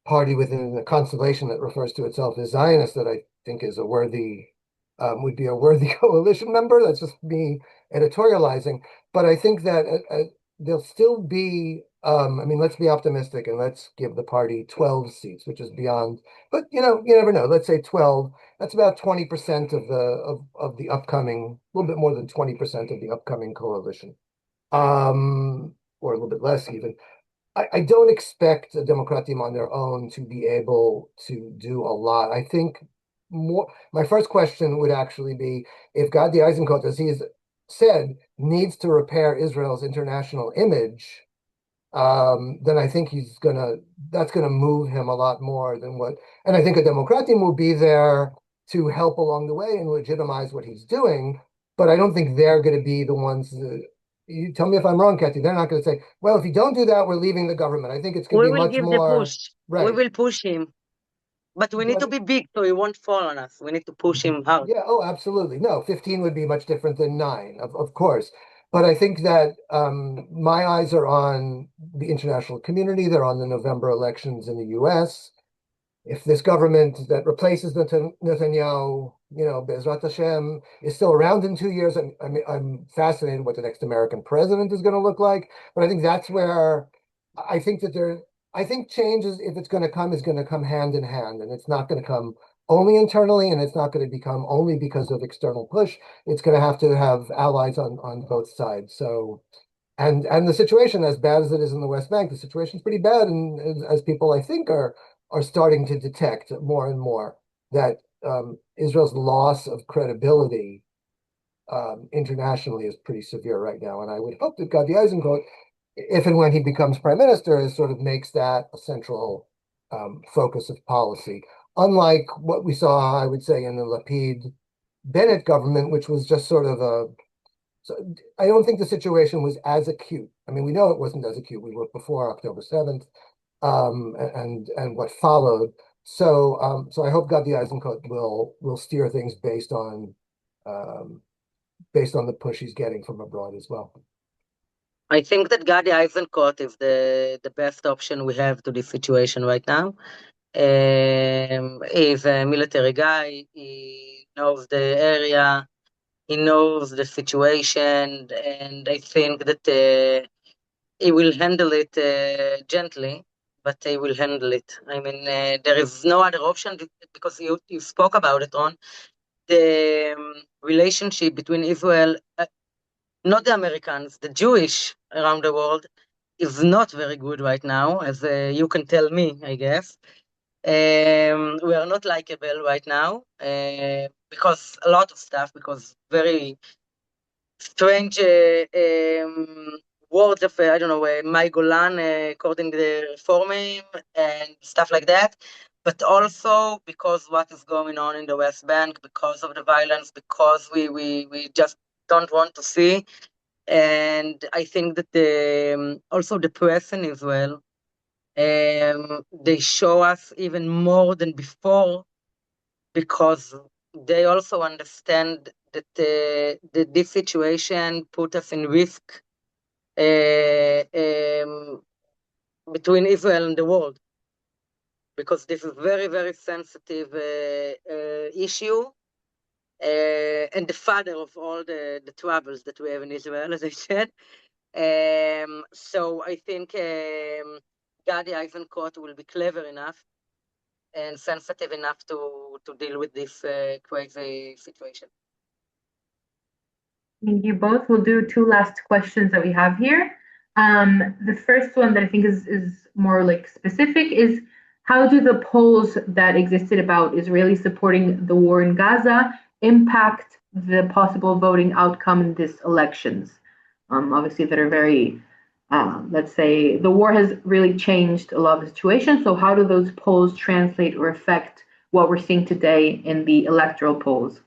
party within the constellation that refers to itself as Zionist that I think is would be a worthy coalition member. That's just me editorializing. But I think that there'll still be, I mean, let's be optimistic and let's give the party 12 seats, which is beyond, but you never know. Let's say 12. That's about 20% of the upcoming, a little bit more than 20% of the upcoming coalition. Or a little bit less even. I don't expect the Democratim on their own to be able to do a lot. I think my first question would actually be if Gadi Eisenkot, as he has said, needs to repair Israel's international image, then I think that's gonna move him a lot more than and I think a Democratim will be there to help along the way and legitimize what he's doing, but I don't think they're gonna be the ones that, you tell me if I'm wrong, Kati, they're not going to say, well, if you don't do that, we're leaving the government. I think it's going to be much more. We will give the push. Right. We will push him. But we need to be big so he won't fall on us. We need to push him hard. Yeah, oh, absolutely. No, 15 would be much different than 9, of course. But I think that my eyes are on the international community. They're on the November elections in the US. If this government that replaces Netanyahu, Bezrat Hashem, is still around in 2 years, I'm fascinated what the next American president is going to look like. But I think that's where I think that I think change is, if it's going to come, is going to come hand in hand, and it's not going to come only internally, and it's not going to become only because of external push. It's going to have allies on both sides. So, and the situation, as bad as it is in the West Bank, the situation is pretty bad, and as people I think are starting to detect more and more that Israel's loss of credibility internationally is pretty severe right now. And I would hope that Gadi Eisenkot, if and when he becomes prime minister, sort of makes that a central focus of policy. Unlike what we saw, I would say, in the Lapid-Bennett government, which was just sort of so I don't think the situation was as acute. I mean, we know it wasn't as acute. We were before October 7th, and what followed. So I hope Gadi Eisenkot will steer things based on the push he's getting from abroad as well. I think that Gadi Eisenkot is the best option we have to this situation right now. He's a military guy. He knows the area. He knows the situation, and I think that he will handle it gently, but he will handle it. I mean, there is no other option because you spoke about it, Ron. The relationship between Israel, not the Americans, the Jewish around the world, is not very good right now, as you can tell me, I guess. We are not likable right now because a lot of stuff, because very strange words of, I don't know, Mai Golan, according to the Reformim and stuff like that. But also because what is going on in the West Bank, because of the violence, because we just don't want to see. And I think that also the press in Israel, they show us even more than before, because they also understand that this situation put us in risk between Israel and the world, because this is very, very sensitive issue, and the father of all the troubles that we have in Israel, as I said. So I think Gadi Eisenkot will be clever enough and sensitive enough to deal with this crazy situation. Thank you both. We'll do two last questions that we have here. The first one that I think is more like specific is, how do the polls that existed about Israeli supporting the war in Gaza impact the possible voting outcome in these elections? Obviously, that are very, let's say, the war has really changed a lot of the situation. So how do those polls translate or affect what we're seeing today in the electoral polls?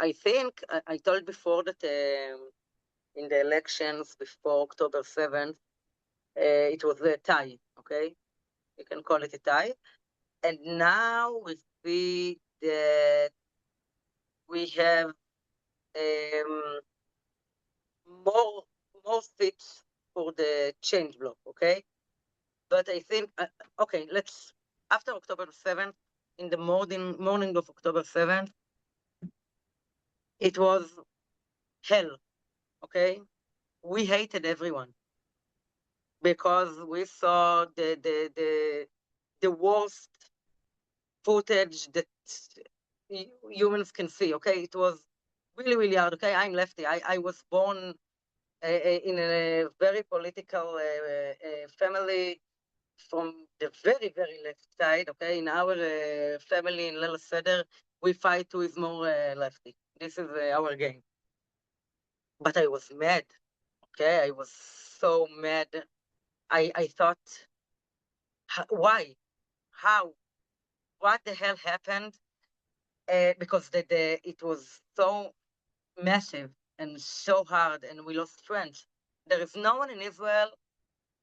I think I told before that in the elections before October 7th, it was a tie, okay? You can call it a tie. And now we see that we have more seats for the change block, okay? But I think, okay, after October 7th, in the morning of October 7th, it was hell, okay? We hated everyone because we saw the worst footage that humans can see, okay? It was really, really hard, okay? I'm lefty. I was born in a very political family from the very, very left side, okay? In our family in Leil Seder, we fight who is more lefty. This is our game. But I was mad, okay? I was so mad. I thought, why? How? What the hell happened? Because it was so massive and so hard, and we lost friends. There is no one in Israel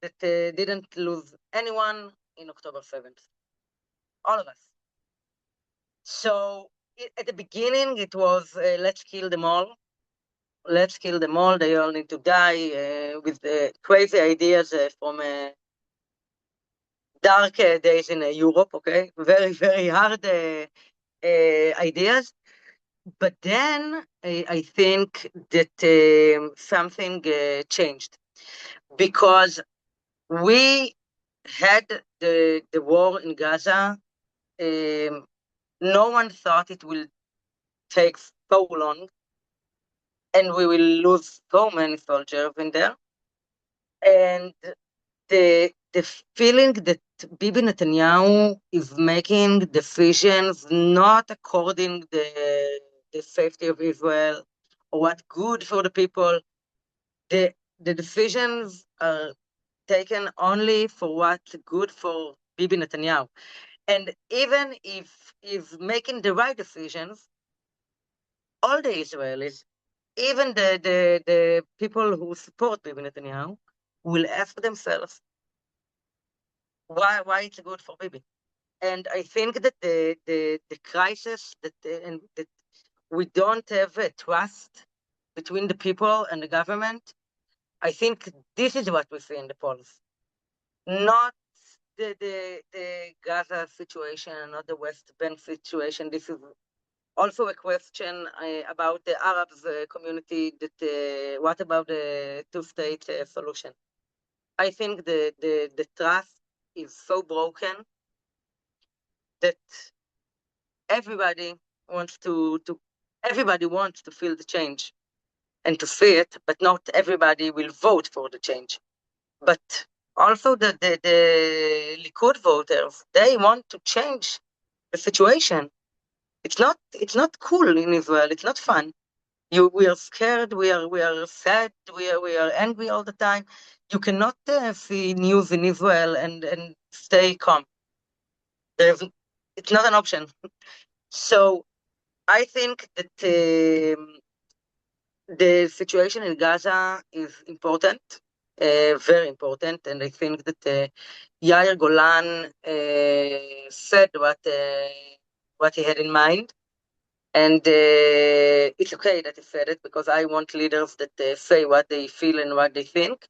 that didn't lose anyone in October 7th. All of us. So at the beginning, it was let's kill them all. let's kill them all. They all need to die with crazy ideas from dark days in Europe, okay? Very, very hard ideas. But then I think that something changed because we had the war in Gaza. No one thought it will take so long and we will lose so many soldiers in there. And the feeling that Bibi Netanyahu is making decisions not according the safety of Israel or what good for the people. The decisions are taken only for what's good for Bibi Netanyahu. And even if he's making the right decisions, all the Israelis, even the people who support Bibi Netanyahu, will ask themselves why it's good for Bibi. And I think that the crisis and that we don't have a trust between the people and the government. I think this is what we see in the polls, not the Gaza situation, not the West Bank situation. This is also a question about the Arabs community. That what about the two-state solution? I think the trust is so broken that everybody wants everybody wants to feel the change and to see it, but not everybody will vote for the change. But also the Likud voters, they want to change the situation. It's not cool in Israel. It's not fun. We are scared. We are sad. We are angry all the time. You cannot see news in Israel and stay calm. It's not an option. So I think that the situation in Gaza is important, very important, and I think that Yair Golan said what he had in mind, and it's okay that he said it because I want leaders that say what they feel and what they think,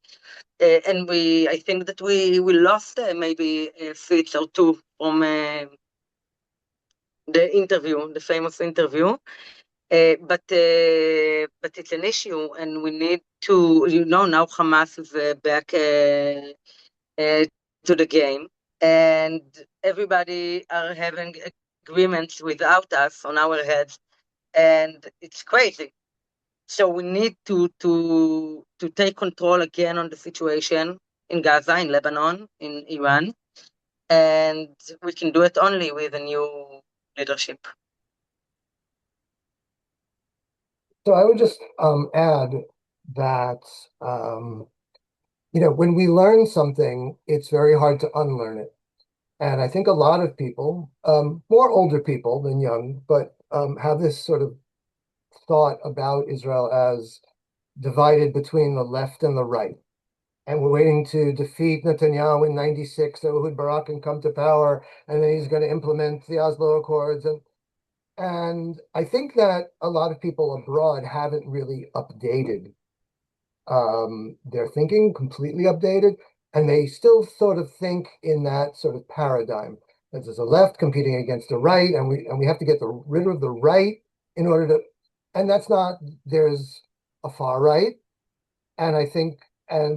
and I think that we lost maybe a seat or two from the famous interview. But it's an issue, and we need to, now Hamas is back to the game, and everybody are having agreements without us on our heads, and it's crazy. So we need to take control again on the situation in Gaza, in Lebanon, in Iran, and we can do it only with a new leadership. So I would just add that when we learn something, it's very hard to unlearn it. And I think a lot of people, more older people than young, but have this sort of thought about Israel as divided between the left and the right. And we're waiting to defeat Netanyahu in 96 so Ehud Barak can come to power, and then he's going to implement the Oslo Accords. And I think that a lot of people abroad haven't really updated their thinking, completely updated, and they still sort of think in that sort of paradigm that there's a left competing against the right, and we have to get rid of the right in order to, and that's not, there's a far right, and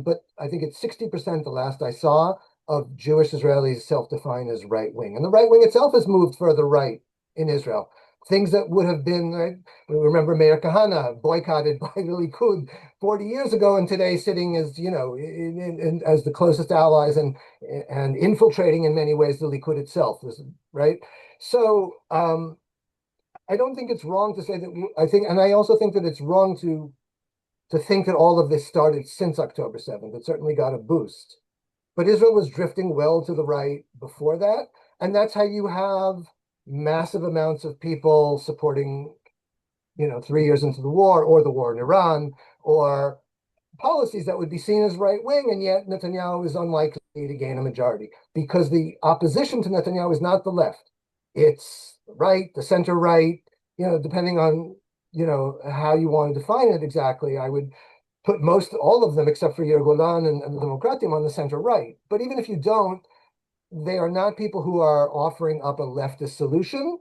but I think it's 60% the last I saw of Jewish Israelis self-define as right wing, and the right wing itself has moved further right in Israel. Things that would have been, we remember Meir Kahane boycotted by the Likud 40 years ago, and today sitting as, as the closest allies and infiltrating in many ways the Likud itself, right? So I don't think it's wrong to say that, and I also think that it's wrong to think that all of this started since October 7th. It certainly got a boost. But Israel was drifting well to the right before that, and that's how you have massive amounts of people supporting, 3 years into the war, or the war in Iran, or policies that would be seen as right wing, and yet Netanyahu is unlikely to gain a majority because the opposition to Netanyahu is not the left. It's right, the center right, depending on how you want to define it exactly, I would put all of them except for Yair Golan and the HaDemocratim on the center right. But even if you don't, they are not people who are offering up a leftist solution.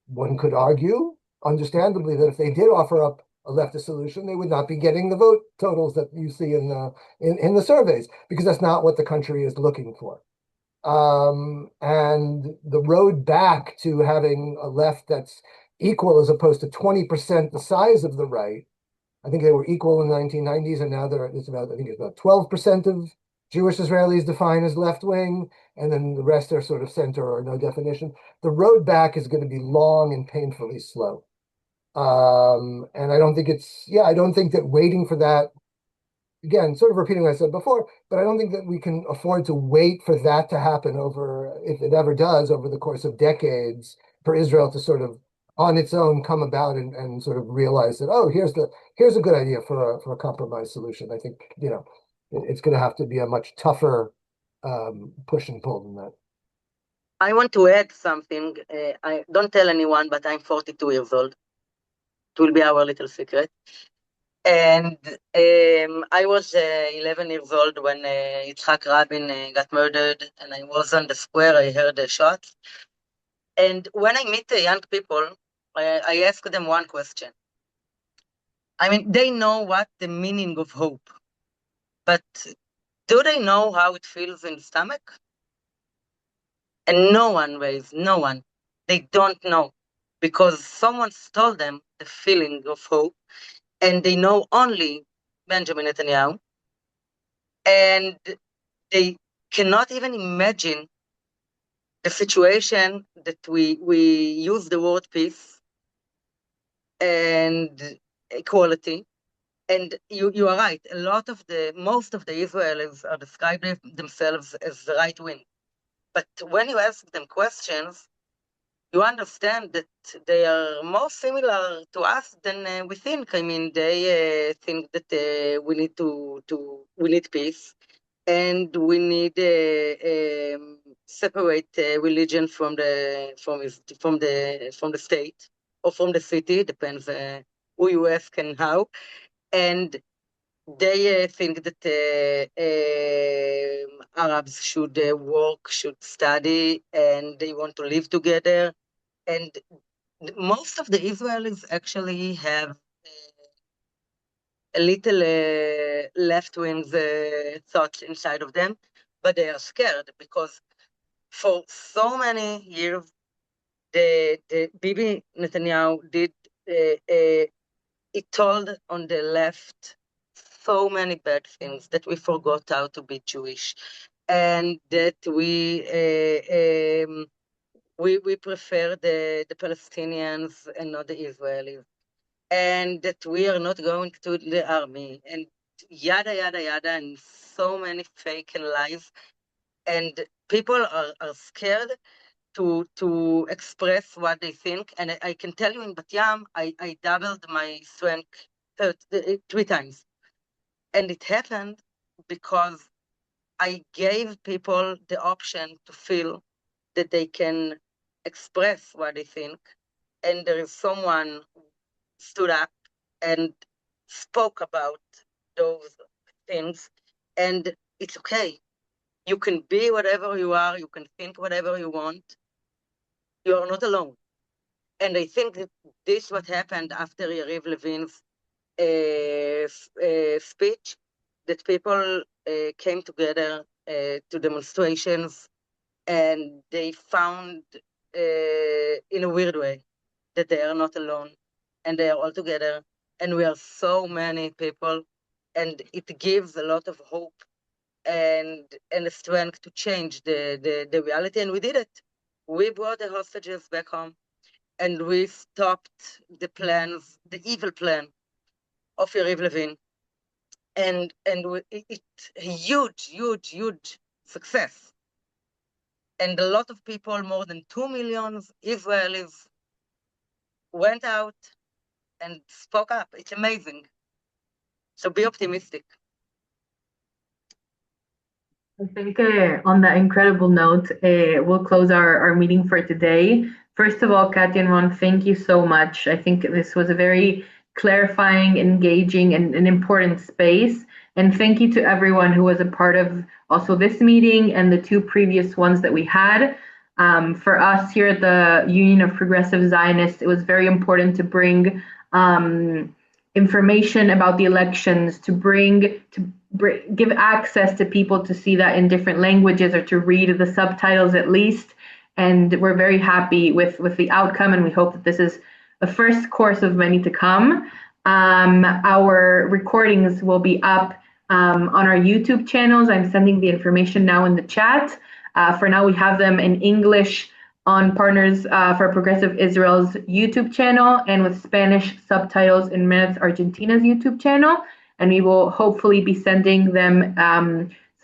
One could argue, understandably, that if they did offer up a leftist solution, they would not be getting the vote totals that you see in the surveys, because that's not what the country is looking for. And the road back to having a left that's equal as opposed to 20% the size of the right. I think they were equal in the 1990s, and now it's about 12% of Jewish Israelis define as left wing, and then the rest are sort of center or no definition. The road back is going to be long and painfully slow. And I don't think I don't think that waiting for that, again, sort of repeating what I said before, but I don't think that we can afford to wait for that to happen if it ever does, over the course of decades, for Israel to sort of on its own come about and sort of realize that, oh, here's a good idea for a compromise solution. I think, it's going to have to be a much tougher push and pull than that. I want to add something. I don't tell anyone, but I'm 42 years old. It will be our little secret. And I was 11 years old when Yitzhak Rabin got murdered, and I was on the square. I heard the shots. And when I meet the young people, I ask them one question. I mean, they know what the meaning of hope, but do they know how it feels in the stomach? And no one raised, no one. They don't know, because someone told them the feeling of hope, and they know only Benjamin Netanyahu, and they cannot even imagine the situation that we use the word peace and equality. And you are right. Most of the Israelis are describing themselves as right wing. But when you ask them questions, you understand that they are more similar to us than we think. I mean, they think that we need peace, and we need separate religion from the state or from the city. Depends who you ask and how. And they think that Arabs should work, should study, and they want to live together. And most of the Israelis actually have a little left-wing thoughts inside of them, but they are scared because for so many years, the Bibi Netanyahu he told on the left so many bad things that we forgot how to be Jewish, and that we prefer the Palestinians and not the Israelis, and that we are not going to the army, and yada, yada, yada, and so many fake and lies. And people are scared to express what they think. And I can tell you in Bat Yam, I doubled my strength 3 times. And it happened because I gave people the option to feel that they can express what they think. And there is someone who stood up and spoke about those things. And it's okay. You can be whatever you are. You can think whatever you want. You are not alone. And I think that this what happened after Yariv Levin's speech, that people came together to demonstrations, and they found in a weird way that they are not alone, and they are all together, and we are so many people, and it gives a lot of hope and the strength to change the reality, and we did it. We brought the hostages back home, and we stopped the evil plan of Yariv Levin, and it's a huge success. And a lot of people, more than 2 million Israelis, went out and spoke up. It's amazing. So be optimistic. I think on that incredible note, we'll close our meeting for today. First of all, Kati and Ron, thank you so much. I think this was a very clarifying, engaging, and an important space. And thank you to everyone who was a part of also this meeting and the two previous ones that we had. For us here at the Union of Progressive Zionists, it was very important to bring information about the elections, give access to people to see that in different languages or to read the subtitles at least. And we're very happy with the outcome, and we hope that this is the first course of many to come. Our recordings will be up on our YouTube channels. I'm sending the information now in the chat. For now, we have them in English on Partners for Progressive Israel's YouTube channel and with Spanish subtitles in Minutes Argentina's YouTube channel. And we will hopefully be sending them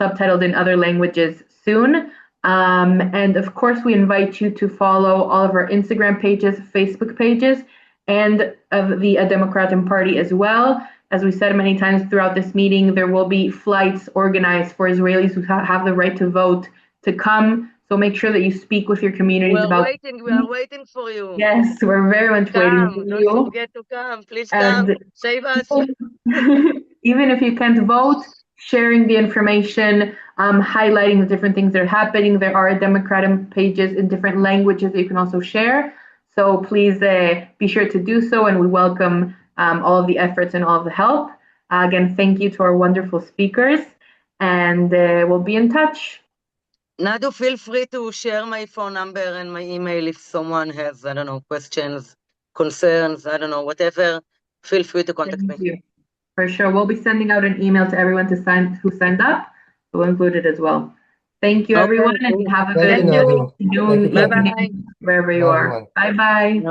subtitled in other languages soon. And of course, we invite you to follow all of our Instagram pages, Facebook pages, and of the HaDemocratim Party as well. As we said many times throughout this meeting, there will be flights organized for Israelis who have the right to vote to come. So make sure that you speak with your communities about. We are waiting for you. Yes, we're very much waiting for you. Don't forget to come. Please come. Save us. Even if you can't vote, sharing the information, highlighting the different things that are happening. There are HaDemocratim pages in different languages that you can also share. So please be sure to do so, and we welcome all of the efforts and all of the help. Again, thank you to our wonderful speakers, and we'll be in touch. Nadu, feel free to share my phone number and my email if someone has, I don't know, questions, concerns, I don't know, whatever. Feel free to contact me. Thank you. For sure. We'll be sending out an email to everyone who signed up. We'll include it as well. Thank you, everyone, and have a good afternoon, Bye-bye. evening, wherever you are. Bye-bye.